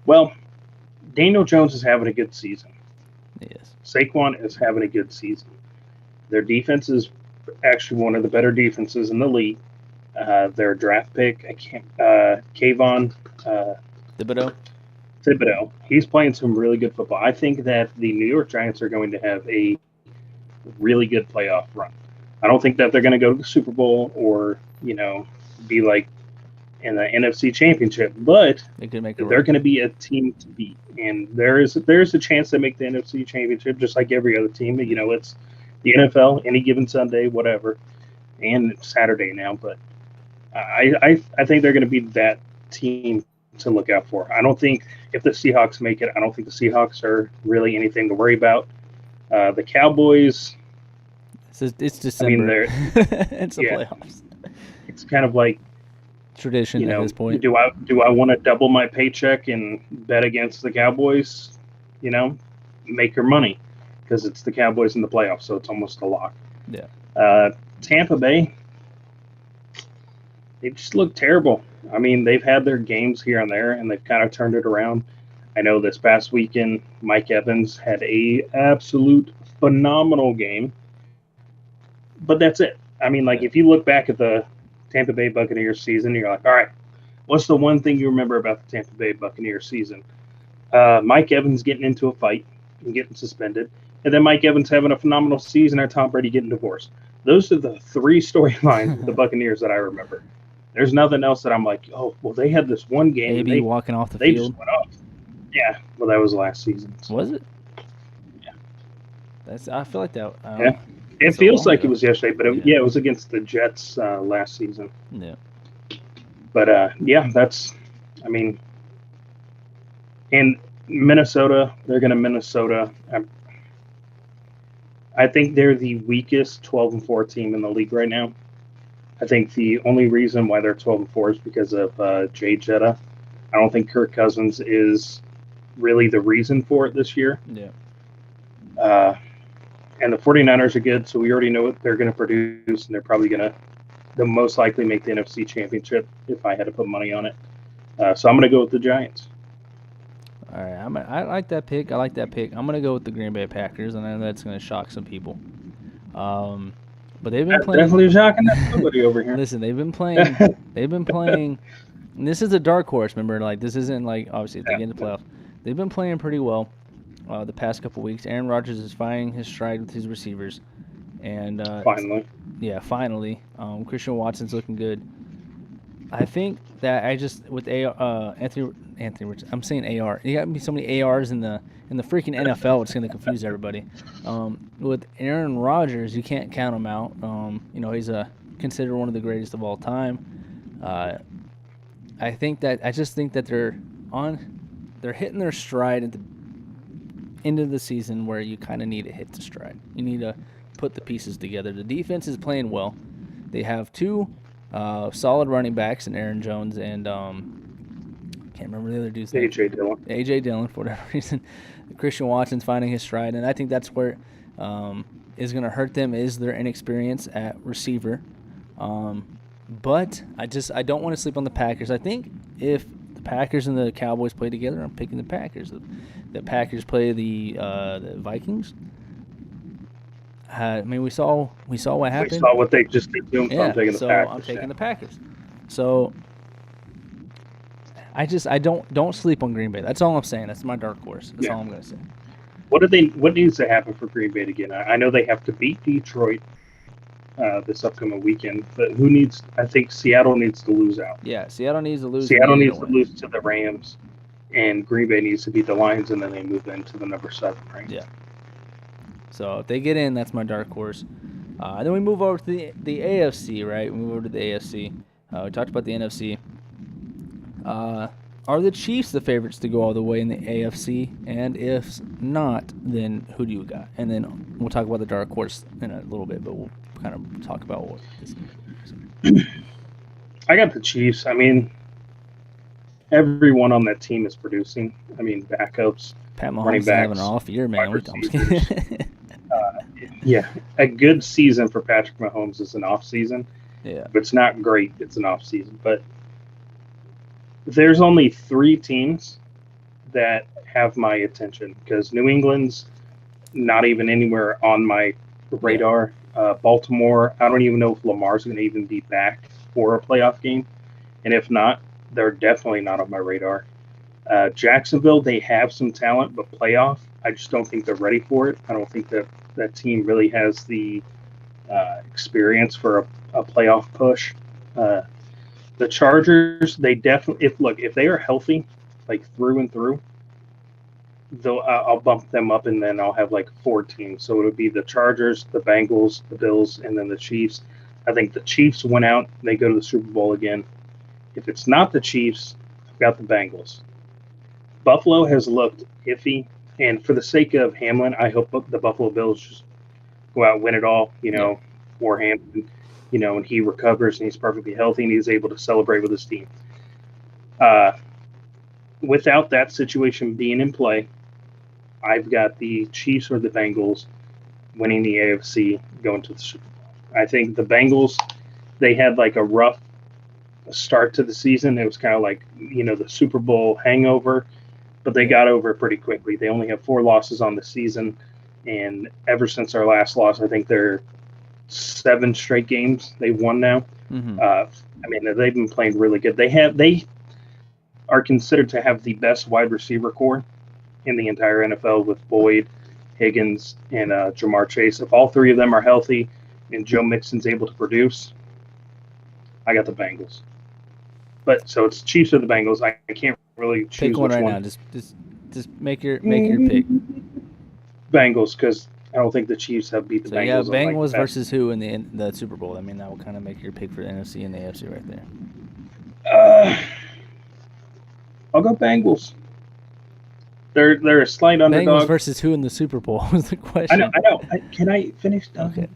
Well, Daniel Jones is having a good season. Yes. Saquon is having a good season. Their defense is actually one of the better defenses in the league. Their draft pick, Kayvon Thibodeau, he's playing some really good football. I think that the New York Giants are going to have a really good playoff run. I don't think that they're going to go to the Super Bowl or, be like in the NFC Championship, but they could make they're going to be a team to beat. And there's a chance they make the NFC Championship just like every other team. It's the NFL, any given Sunday, whatever, and Saturday now. But I think they're going to be that team to look out for. I don't think if the Seahawks make it, I don't think the Seahawks are really anything to worry about. The Cowboys, it's December. It's the playoffs. It's kind of like tradition at this point. Do I want to double my paycheck and bet against the Cowboys? Make your money because it's the Cowboys in the playoffs, so it's almost a lock. Yeah. Tampa Bay, they just look terrible. I mean, they've had their games here and there, and they've kind of turned it around. I know this past weekend, Mike Evans had a absolute phenomenal game, but that's it. I mean, if you look back at the Tampa Bay Buccaneers season, you're like, all right, what's the one thing you remember about the Tampa Bay Buccaneers season? Mike Evans getting into a fight and getting suspended, and then Mike Evans having a phenomenal season and Tom Brady getting divorced. Those are the 3 storylines of the Buccaneers that I remember. There's nothing else that I'm like, oh, well, they had this one game. Maybe walking off the they field. Just went off. Yeah, well, that was last season. So. Was it? Yeah. I feel like that. Yeah. It feels like it was yesterday, but it was against the Jets last season. Yeah. But, and Minnesota, they're going to Minnesota. I think they're the weakest 12-4 team in the league right now. I think the only reason why they're 12-4 is because of Jay Jetta. I don't think Kirk Cousins is really the reason for it this year. Yeah. And the 49ers are good, so we already know what they're going to produce, and they're probably they'll most likely make the NFC Championship if I had to put money on it. So I'm going to go with the Giants. All right, I like that pick. I'm going to go with the Green Bay Packers, and I know that's going to shock some people. But they've been playing. Definitely shocking somebody over here. Listen, they've been playing. And this is a dark horse. Remember, this isn't obviously if they get in the playoffs. They've been playing pretty well the past couple weeks. Aaron Rodgers is finding his stride with his receivers, and finally. Yeah, finally. Christian Watson's looking good. I think that with Anthony Rich, I'm saying AR. You got to be so many ARs in the freaking NFL. It's going to confuse everybody. With Aaron Rodgers, you can't count him out. He's considered one of the greatest of all time. I just think that they're hitting their stride at the end of the season where you kind of need to hit the stride. You need to put the pieces together. The defense is playing well. They have 2 solid running backs in Aaron Jones and can't remember the other dude's name. A.J. Dillon, for whatever reason. Christian Watson's finding his stride, and I think that's where is going to hurt them is their inexperience at receiver. But I don't want to sleep on the Packers. I think if the Packers and the Cowboys play together, I'm picking the Packers. The Packers play the Vikings. We saw what happened. We saw what they just did to them. Yeah, so I'm taking the Packers. So I don't sleep on Green Bay. That's all I'm saying. That's my dark horse. That's all I'm going to say. What needs to happen for Green Bay to get? I know they have to beat Detroit this upcoming weekend, but I think Seattle needs to lose out. Yeah, Seattle needs to lose. Seattle needs to lose to the Rams, and Green Bay needs to beat the Lions, and then they move into the number 7, right? Yeah. So if they get in, that's my dark horse. Then we move over to the AFC, right? We move over to the AFC. We talked about the NFC. Are the Chiefs the favorites to go all the way in the AFC? And if not, then who do you got? And then we'll talk about the dark horse in a little bit, but we'll kind of talk about what this is. I got the Chiefs. I mean, everyone on that team is producing. I mean, backups, Pat running Mahomes backs, having an off year, man. wide receivers. Yeah, a good season for Patrick Mahomes is an off season. Yeah. If it's not great, it's an off season. But there's only 3 teams that have my attention because New England's not even anywhere on my radar. Baltimore, I don't even know if Lamar's going to even be back for a playoff game. And if not, they're definitely not on my radar. Jacksonville, they have some talent, but playoff, I just don't think they're ready for it. I don't think that team really has the experience for a playoff push. The Chargers, they definitely, if they are healthy, like through and through, I'll bump them up, and then I'll have like 4 teams. So it would be the Chargers, the Bengals, the Bills, and then the Chiefs. I think the Chiefs went out, and they go to the Super Bowl again. If it's not the Chiefs, I've got the Bengals. Buffalo has looked iffy, and for the sake of Hamlin, I hope the Buffalo Bills just go out and win it all, for Hamlin, and he recovers and he's perfectly healthy and he's able to celebrate with his team. Without that situation being in play, I've got the Chiefs or the Bengals winning the AFC, going to the Super Bowl. I think the Bengals, they had like a rough start to the season. It was kind of like, the Super Bowl hangover, but they got over it pretty quickly. They only have 4 losses on the season, and ever since our last loss, I think they're 7 straight games they've won now. Mm-hmm. I mean, they've been playing really good. They are considered to have the best wide receiver core in the entire NFL with Boyd, Higgins, and Jamar Chase. If all 3 of them are healthy and Joe Mixon's able to produce, I got the Bengals. But so it's Chiefs or the Bengals. I can't really choose pick one which right one. now. Just make your pick. Bengals, because I don't think the Chiefs have beat the So Bengals. yeah, Bengals versus who in the Super Bowl? I mean, that will kind of make your pick for the NFC and the AFC right there. I'll go Bengals. They're a slight underdog. Bengals versus who in the Super Bowl was the question. I know. Can I finish? Okay.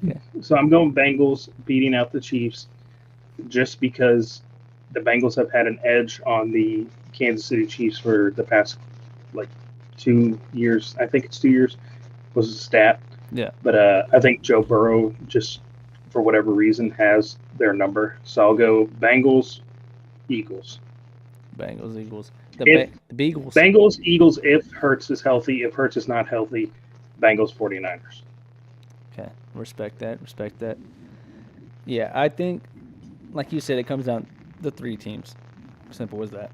So I'm going Bengals beating out the Chiefs, just because the Bengals have had an edge on the Kansas City Chiefs for the past 2 years. I think it's 2 years was a stat. Yeah. But I think Joe Burrow, just for whatever reason, has their number. So I'll go Bengals, Eagles. Bengals, Eagles. The Beagles. Bengals, Eagles if Hurts is healthy. If Hurts is not healthy, Bengals, 49ers. Okay. Respect that. Yeah, I think, like you said, it comes down to 3 teams. Simple as that.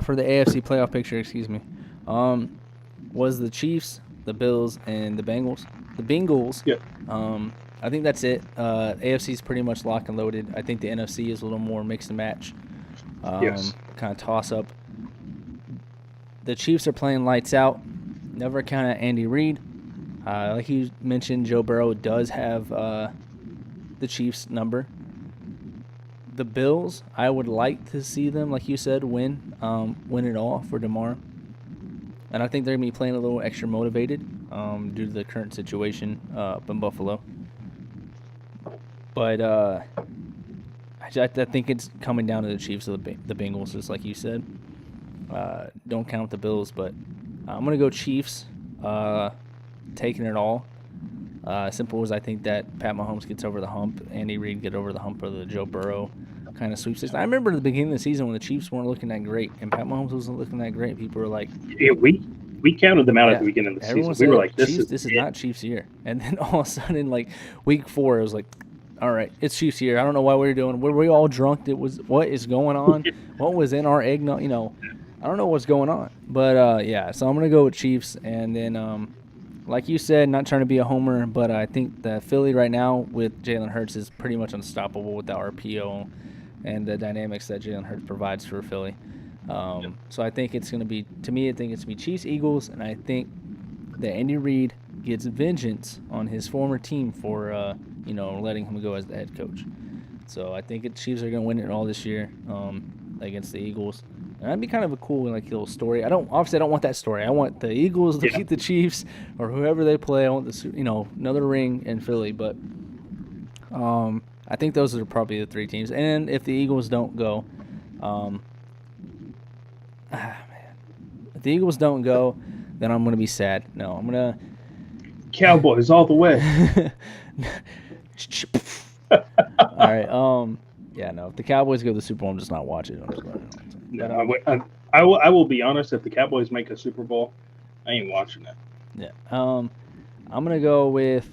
For the AFC playoff picture, was the Chiefs, the Bills, and the Bengals. The Bengals. Yep. I think that's it. AFC is pretty much lock and loaded. I think the NFC is a little more mix and match. Yes. Kind of toss up. The Chiefs are playing lights out. Never count out Andy Reid. Like you mentioned, Joe Burrow does have the Chiefs' number. The Bills, I would like to see them, like you said, win it all for tomorrow. And I think they're going to be playing a little extra motivated due to the current situation up in Buffalo. But I think it's coming down to the Chiefs or the Bengals, just like you said. Don't count the Bills, but I'm going to go Chiefs, taking it all. Simple as I think that Pat Mahomes gets over the hump, Andy Reid get over the hump of the Joe Burrow kind of sweepstakes. I remember at the beginning of the season when the Chiefs weren't looking that great and Pat Mahomes wasn't looking that great. People were like, yeah, we counted them out at the beginning of the season. We were like, this is not Chiefs' year. And then all of a sudden, week 4, it was like, all right, it's Chiefs' year. I don't know why we were doing. Were we all drunk? What is going on? What was in our eggnog? I don't know what's going on. But yeah, so I'm gonna go with Chiefs, and then like you said, not trying to be a homer, but I think that Philly right now with Jalen Hurts is pretty much unstoppable with the RPO and the dynamics that Jalen Hurts provides for Philly. So I think it's going to be, to me, I think it's going to be Chiefs, Eagles, and I think that Andy Reid gets vengeance on his former team for letting him go as the head coach. So I think the Chiefs are going to win it all this year against the Eagles. And that'd be kind of a cool little story. I don't want that story. I want the Eagles to beat the Chiefs or whoever they play. I want another ring in Philly. But I think those are probably the three teams. And if the Eagles don't go, if the Eagles don't go, then I'm gonna be sad. No, I'm gonna Cowboys all the way. All right. Yeah. No. If the Cowboys go to the Super Bowl, I'm just not watching it. I will be honest. If the Cowboys make a Super Bowl, I ain't watching it. Yeah. I'm gonna go with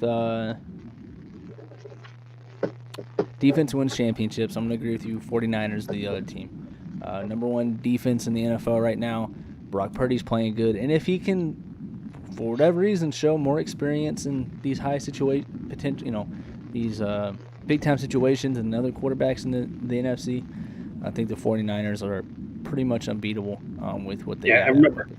defense wins championships. I'm gonna agree with you. 49ers, the other team. Number one defense in the NFL right now. Brock Purdy's playing good, and if he can, for whatever reason, show more experience in these high these big time situations and other quarterbacks in the NFC, I think the 49ers are pretty much unbeatable with what they got. Remember,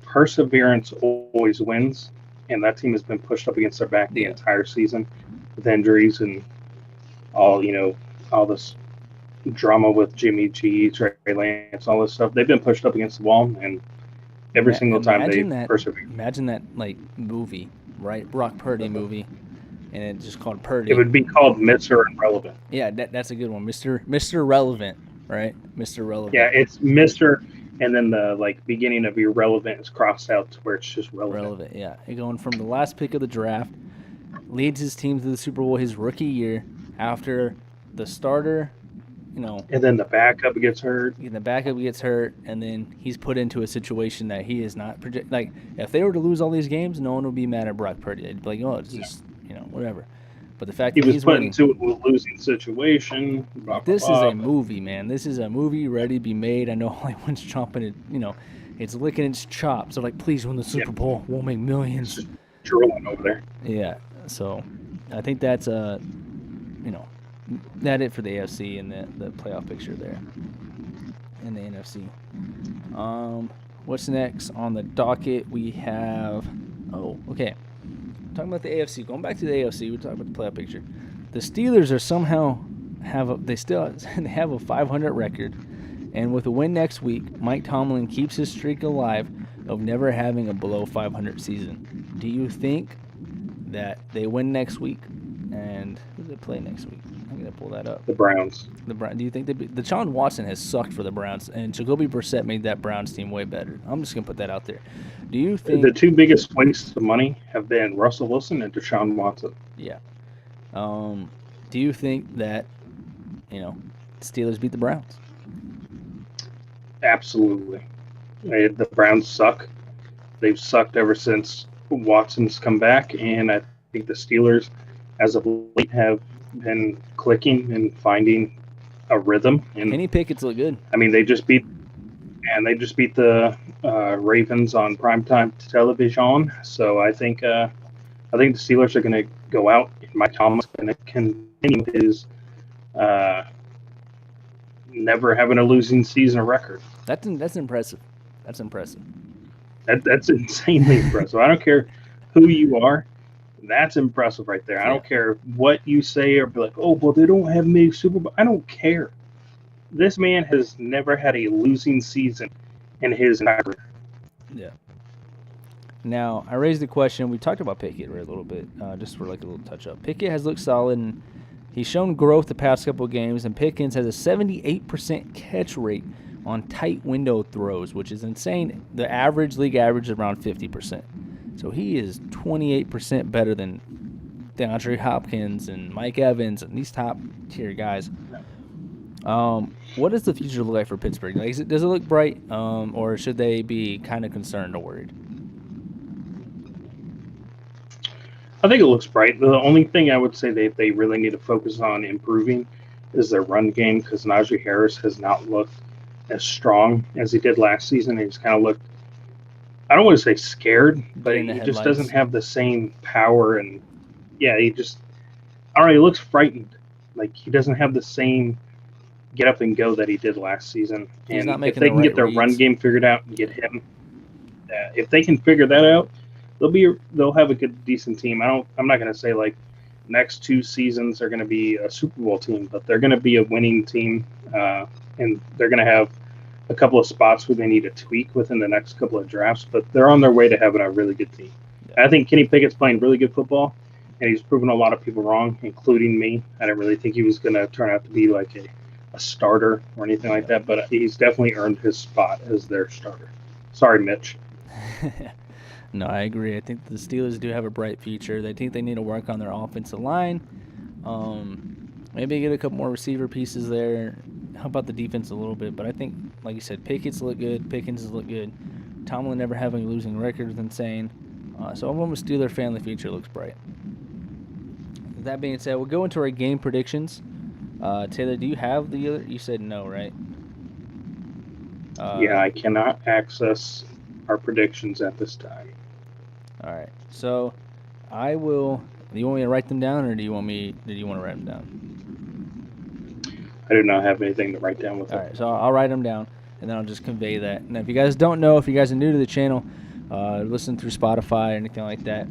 perseverance always wins, and that team has been pushed up against their back the entire season with injuries and all this drama with Jimmy G, Trey Lance, all this stuff. They've been pushed up against the wall, and every single time they persevere. Imagine that movie, right? Brock Purdy movie, and it just called Purdy. It would be called Mr. Irrelevant. Yeah, that's a good one, Mr. Relevant, right? Mr. Relevant. Yeah, it's Mr. And then the beginning of irrelevant is crossed out to where it's just relevant. Relevant, yeah. And going from the last pick of the draft, leads his team to the Super Bowl his rookie year after the starter. And then the backup gets hurt. And the backup gets hurt, and then he's put into a situation that he is not project. If they were to lose all these games, no one would be mad at Brock Purdy. They'd be like, "Oh, it's just whatever." But the fact he that was he's put winning, into a losing situation. This is a movie, man. This is a movie ready to be made. I know Hollywood's chomping it. It's licking its chops. So please win the Super Bowl. We'll make millions. It's just drooling over there. Yeah. So I think that's that it for the AFC and the playoff picture there in the NFC. What's next on the docket? We have talking about the AFC. Going back to the AFC, we're talking about the playoff picture. The Steelers are somehow have a 500 record, and with a win next week, Mike Tomlin keeps his streak alive of never having a below 500 season. Do you think that they win next week? And who do they play next week? I'm gonna pull that up. The Browns. Do you think the Deshaun Watson has sucked for the Browns, and Jacoby Brissett made that Browns team way better? I'm just gonna put that out there. Do you think the two biggest wastes of money have been Russell Wilson and Deshaun Watson? Yeah. Do you think that Steelers beat the Browns? Absolutely. The Browns suck. They've sucked ever since Watson's come back, and I think the Steelers, as of late, have been clicking and finding a rhythm. And Kenny Pickett's look good. I mean, they just beat the Ravens on primetime television. So I think the Steelers are going to go out. Mike Tomlin's going to continue his never having a losing season record. That's impressive. That's impressive. That's insanely impressive. I don't care who you are. That's impressive right there. I don't care what you say or be like, oh, well, they don't have many Super Bowl. I don't care. This man has never had a losing season in his entire career. Yeah. Now, I raised the question. We talked about Pickett a little bit, just for a little touch-up. Pickett has looked solid, and he's shown growth the past couple of games, and Pickens has a 78% catch rate on tight window throws, which is insane. The league average is around 50%. So he is 28% better than DeAndre Hopkins and Mike Evans and these top-tier guys. What does the future look like for Pittsburgh? Does it look bright, or should they be kind of concerned or worried? I think it looks bright. The only thing I would say they really need to focus on improving is their run game, because Najee Harris has not looked as strong as he did last season. He's kind of looked, I don't want to say scared, but he just doesn't have the same power. And he looks frightened. He doesn't have the same get up and go that he did last season. And if they can get their run game figured out and get him, if they can figure that out, they'll have a good decent team. I'm not going to say like next 2 seasons are going to be a Super Bowl team, but they're going to be a winning team, and they're going to have a couple of spots where they need to tweak within the next couple of drafts. But they're on their way to having a really good team. Yeah. I think Kenny Pickett's playing really good football, and he's proven a lot of people wrong, including me. I didn't really think he was going to turn out to be like a starter or anything like that, but he's definitely earned his spot as their starter. Sorry, Mitch. No, I agree. I think the Steelers do have a bright future. They think they need to work on their offensive line. Maybe get a couple more receiver pieces there. Help out the defense a little bit. But I think, like you said, Pickett's look good. Pickens has looked good. Tomlin never having a losing record is insane. So I'm a Steeler fan. The future looks bright. With that being said, we'll go into our game predictions. Taylor, do you have the other? You said no, right? Yeah, I cannot access our predictions at this time. All right. So I will. Do you want me to write them down, or do you want to write them down? I do not have anything to write down with All it. right. So I'll write them down, and then I'll just convey that. And if you guys don't know, if you guys are new to the channel, listen through Spotify or anything like that,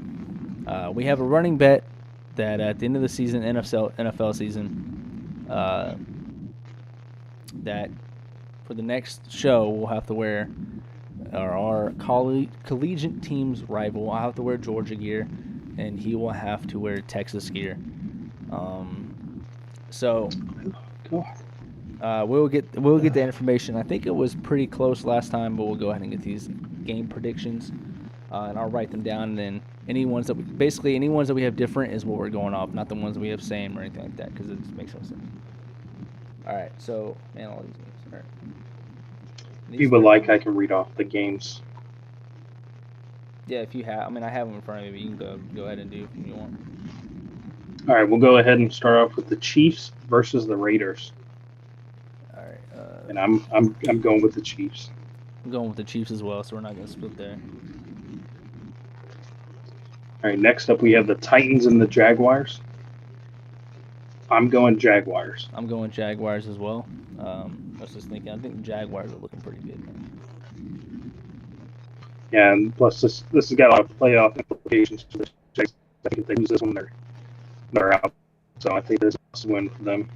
we have a running bet that at the end of the season, NFL season, that for the next show we'll have to wear our collegiate team's rival. I'll have to wear Georgia gear, and he will have to wear Texas gear. So we'll get the information. I think it was pretty close last time, but we'll go ahead and get these game predictions, and I'll write them down. And then any ones that we have different is what we're going off, not the ones that we have same or anything like that, because it just makes no sense. All right, so all these games. All right. If you would like, I can read off the games. Yeah, if you have, I have them in front of me, but you can go ahead and do if you want. All right, we'll go ahead and start off with the Chiefs versus the Raiders. All right. And I'm going with the Chiefs. I'm going with the Chiefs as well, so we're not going to split there. All right, next up we have the Titans and the Jaguars. I'm going Jaguars. I'm going Jaguars as well. I was just thinking, I think the Jaguars are looking pretty good. Yeah, and plus this has got a lot of playoff implications for the Jags. I think if they lose this one, they're out. So I think this is a win for them.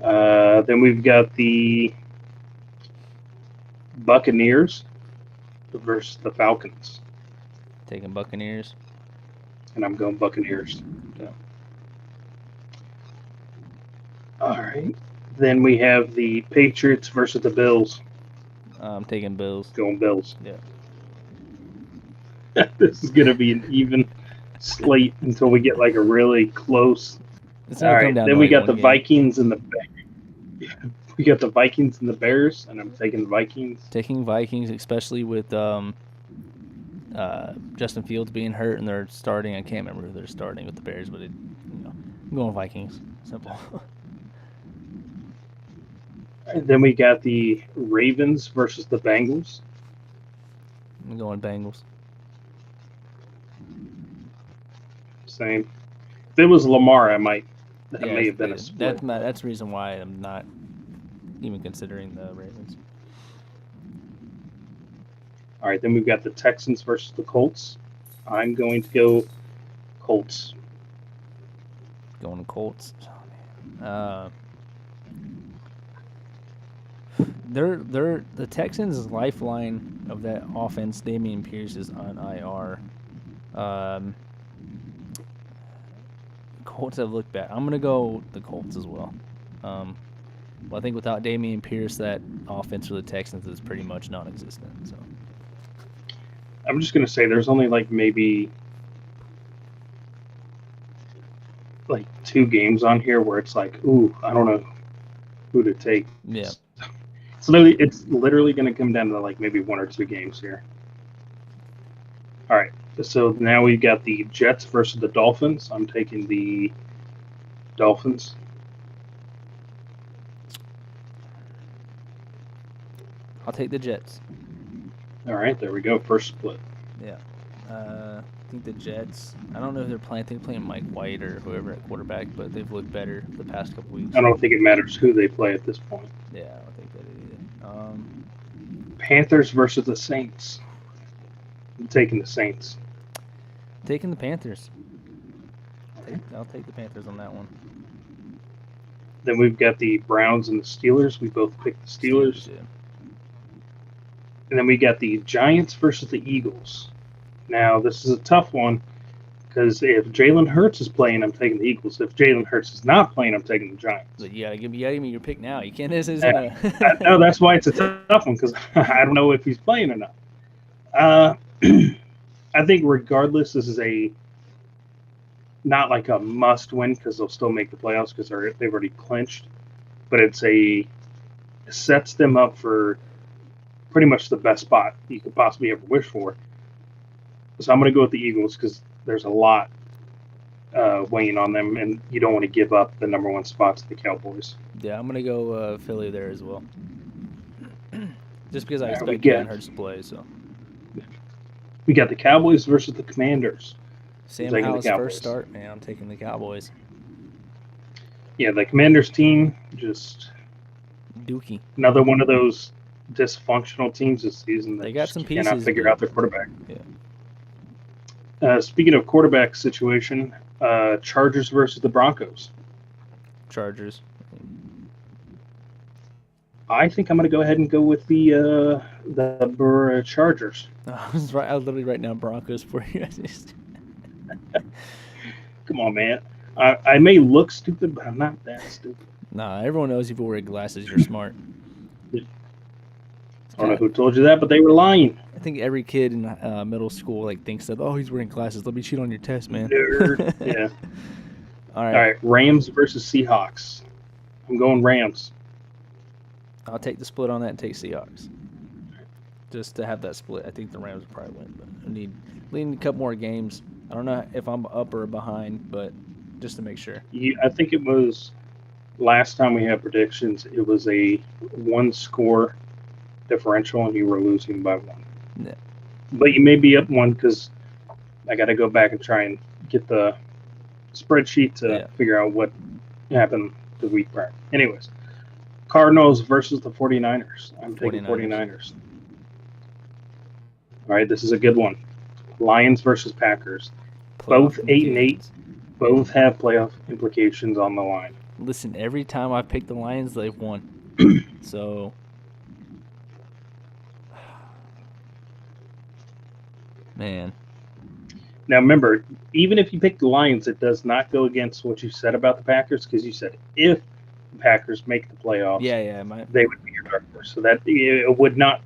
Then we've got the Buccaneers versus the Falcons. Taking Buccaneers. And I'm going Buccaneers. Yeah. All right. Then we have the Patriots versus the Bills. I'm taking Bills. Going Bills. Yeah. This is going to be an even slate until we get like a really close. All right. Then we got the Vikings and the Bears, and I'm taking the Vikings. Taking Vikings, especially with Justin Fields being hurt and they're starting. I can't remember who they're starting with the Bears, but I'm going Vikings. Simple. And then we got the Ravens versus the Bengals. I'm going Bengals. Same. If it was Lamar, it may have been a split. That's the reason why I'm not even considering the Ravens. All right, then we've got the Texans versus the Colts. I'm going to go Colts. Going Colts. The Texans' lifeline of that offense, Dameon Pierce, is on IR. Colts have looked bad. I'm gonna go the Colts as well. Well, I think without Dameon Pierce, that offense for the Texans is pretty much non-existent. So I'm just gonna say there's only like maybe like 2 games on here where it's like, ooh, I don't know who to take. Yeah. It's literally going to come down to like maybe 1 or 2 games here. All right, so now we've got the Jets versus the Dolphins. I'm taking the Dolphins. I'll take the Jets. All right, there we go. First split. Yeah. I think the Jets, I don't know if they're playing Mike White or whoever at quarterback, but they've looked better the past couple weeks. I don't think it matters who they play at this point. Yeah, I don't think that either. Panthers versus the Saints. I'm taking the Saints. Taking the Panthers. I'll take the Panthers on that one. Then we've got the Browns and the Steelers. We both picked the Steelers. Yeah. And then we got the Giants versus the Eagles. Now, this is a tough one because if Jalen Hurts is playing, I'm taking the Eagles. If Jalen Hurts is not playing, I'm taking the Giants. But you gotta give me your pick now. You can't. This isn't No, that's why it's a tough one because I don't know if he's playing or not. I think regardless, this is not like a must win because they'll still make the playoffs because they've already clinched. But it sets them up for pretty much the best spot you could possibly ever wish for. So I'm going to go with the Eagles because there's a lot weighing on them, and you don't want to give up the number one spot to the Cowboys. Yeah, I'm going to go Philly there as well. Just because I expect Jalen Hurts to play. So we got the Cowboys versus the Commanders. Sam Howell's first start, man. I'm taking the Cowboys. Yeah, the Commanders team just dookie. Another one of those dysfunctional teams this season. They got some pieces. Cannot figure out their quarterback. Yeah. Speaking of quarterback situation, Chargers versus the Broncos. Chargers. I think I'm going to go ahead and go with the Chargers. I was literally writing down Broncos for you. Come on, man. I may look stupid, but I'm not that stupid. Nah, everyone knows if you wear glasses, you're smart. I don't know who told you that, but they were lying. I think every kid in middle school thinks that, oh, he's wearing glasses. Let me cheat on your test, man. Nerd. Yeah. All right. All right. Rams versus Seahawks. I'm going Rams. I'll take the split on that and take Seahawks. Just to have that split. I think the Rams will probably win, but I need a couple more games. I don't know if I'm up or behind, but just to make sure. I think it was last time we had predictions, it was a one-score differential, and you were losing by one. Yeah. But you may be up one because I got to go back and try and get the spreadsheet to figure out what happened the week prior. Anyways, Cardinals versus the 49ers. I'm taking 49ers. All right, this is a good one. Lions versus Packers. Both 8-8. Both have playoff implications on the line. Listen, every time I pick the Lions, they've won. So, man. Now, remember, even if you pick the Lions, it does not go against what you said about the Packers because you said if the Packers make the playoffs, they would be your dark horse. So that it would not,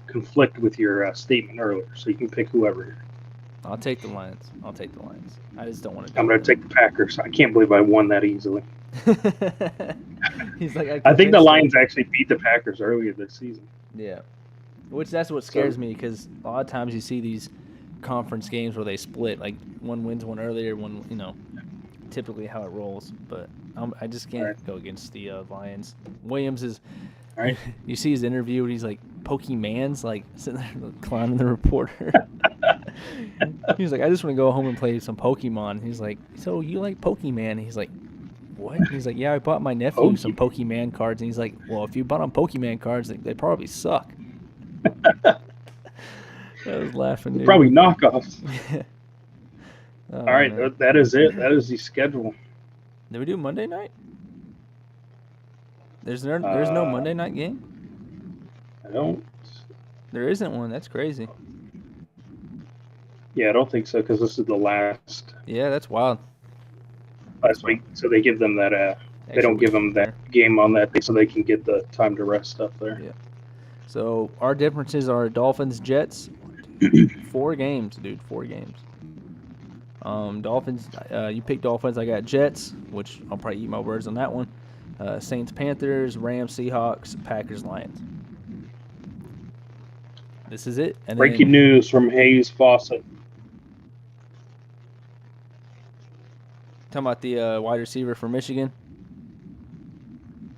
conflict with your statement earlier. So you can pick whoever. I'll take the Lions. I just don't want to. I'm going to take the Packers. I can't believe I won that easily. He's like, I think the Lions actually beat the Packers earlier this season. Yeah, that's what scares me because a lot of times you see these conference games where they split, like one wins one earlier, one typically how it rolls. But I just can't go against the Lions. Williams is. All right. You see his interview and he's like Pokemon's sitting there clowning the reporter. He's like, I just want to go home and play some Pokemon. He's like, so you like Pokemon? He's like, what? He's like, yeah, I bought my nephew some Pokemon cards. And he's like, well, if you bought him Pokemon cards, they probably suck. I was laughing. Dude. Probably knockoffs. All right, man. That is it. That is the schedule. Did we do Monday night? There's no Monday night game? I don't. There isn't one. That's crazy. Yeah, I don't think so because this is the last. Yeah, that's wild. Last week, so they give them that. They don't give them that game on that day, so they can get the time to rest up there. Yeah. So our differences are Dolphins, Jets. 4 games, dude. 4 games. Dolphins. You picked Dolphins. I got Jets, which I'll probably eat my words on that one. Saints, Panthers, Rams, Seahawks, Packers, Lions. This is it. And breaking news from Hayes Fawcett. Talking about the wide receiver for Michigan.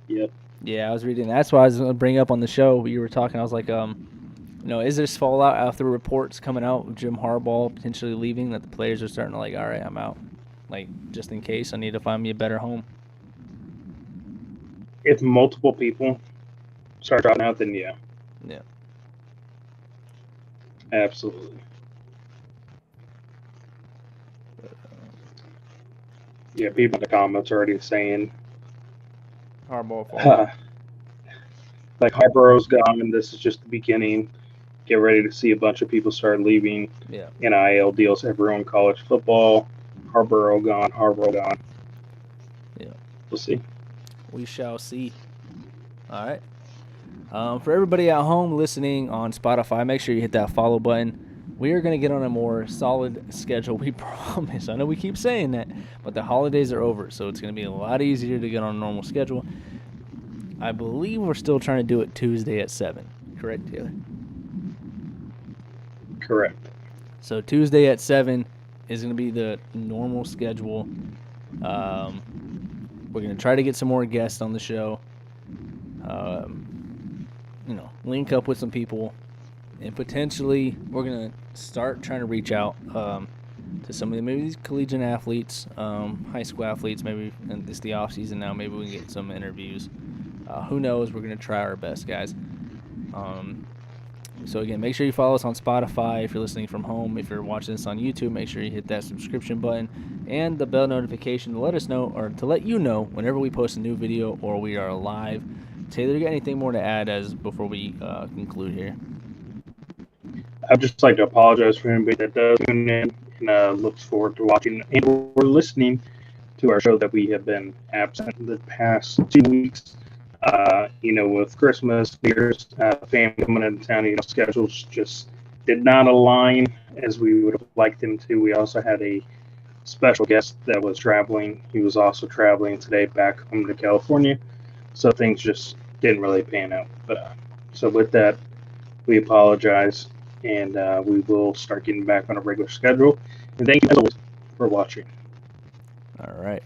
Yep. Yeah, I was reading. That's why I was going to bring up on the show. You were talking. I was like, is this fallout after reports coming out of Jim Harbaugh potentially leaving that the players are starting to all right, I'm out. Just in case, I need to find me a better home. If multiple people start dropping out, then yeah. Yeah. Absolutely. Yeah, people in the comments already saying, Hardball falling. uh, like, Harborough's gone, and this is just the beginning. Get ready to see a bunch of people start leaving. Yeah. NIL deals everyone college football. Harborough gone, Harborough gone. Yeah. We'll see. We shall see. All right. For everybody at home listening on Spotify, make sure you hit that follow button. We are going to get on a more solid schedule, we promise. I know we keep saying that, but the holidays are over, so it's going to be a lot easier to get on a normal schedule. I believe we're still trying to do it Tuesday at 7. Correct, Taylor? Correct. So Tuesday at 7 is going to be the normal schedule. We're going to try to get some more guests on the show. Link up with some people, and potentially we're going to start trying to reach out to some of maybe these collegiate athletes, high school athletes. Maybe it's the off season now. Maybe we can get some interviews. Who knows? We're going to try our best, guys. So again, make sure you follow us on Spotify if you're listening from home. If you're watching this on YouTube, make sure you hit that subscription button and the bell notification to let us know, or to let you know whenever we post a new video or we are live. Taylor, you got anything more to add before we conclude here? I'd just like to apologize for anybody that does tune in and looks forward to watching and or listening to our show that we have been absent the past 2 weeks. With Christmas, New Year's, family coming into town, schedules just did not align as we would have liked them to. We also had a special guest that was traveling. He was also traveling today back home to California, so things just didn't really pan out. But so with that, we apologize, and we will start getting back on a regular schedule. And thank you as always for watching. All right.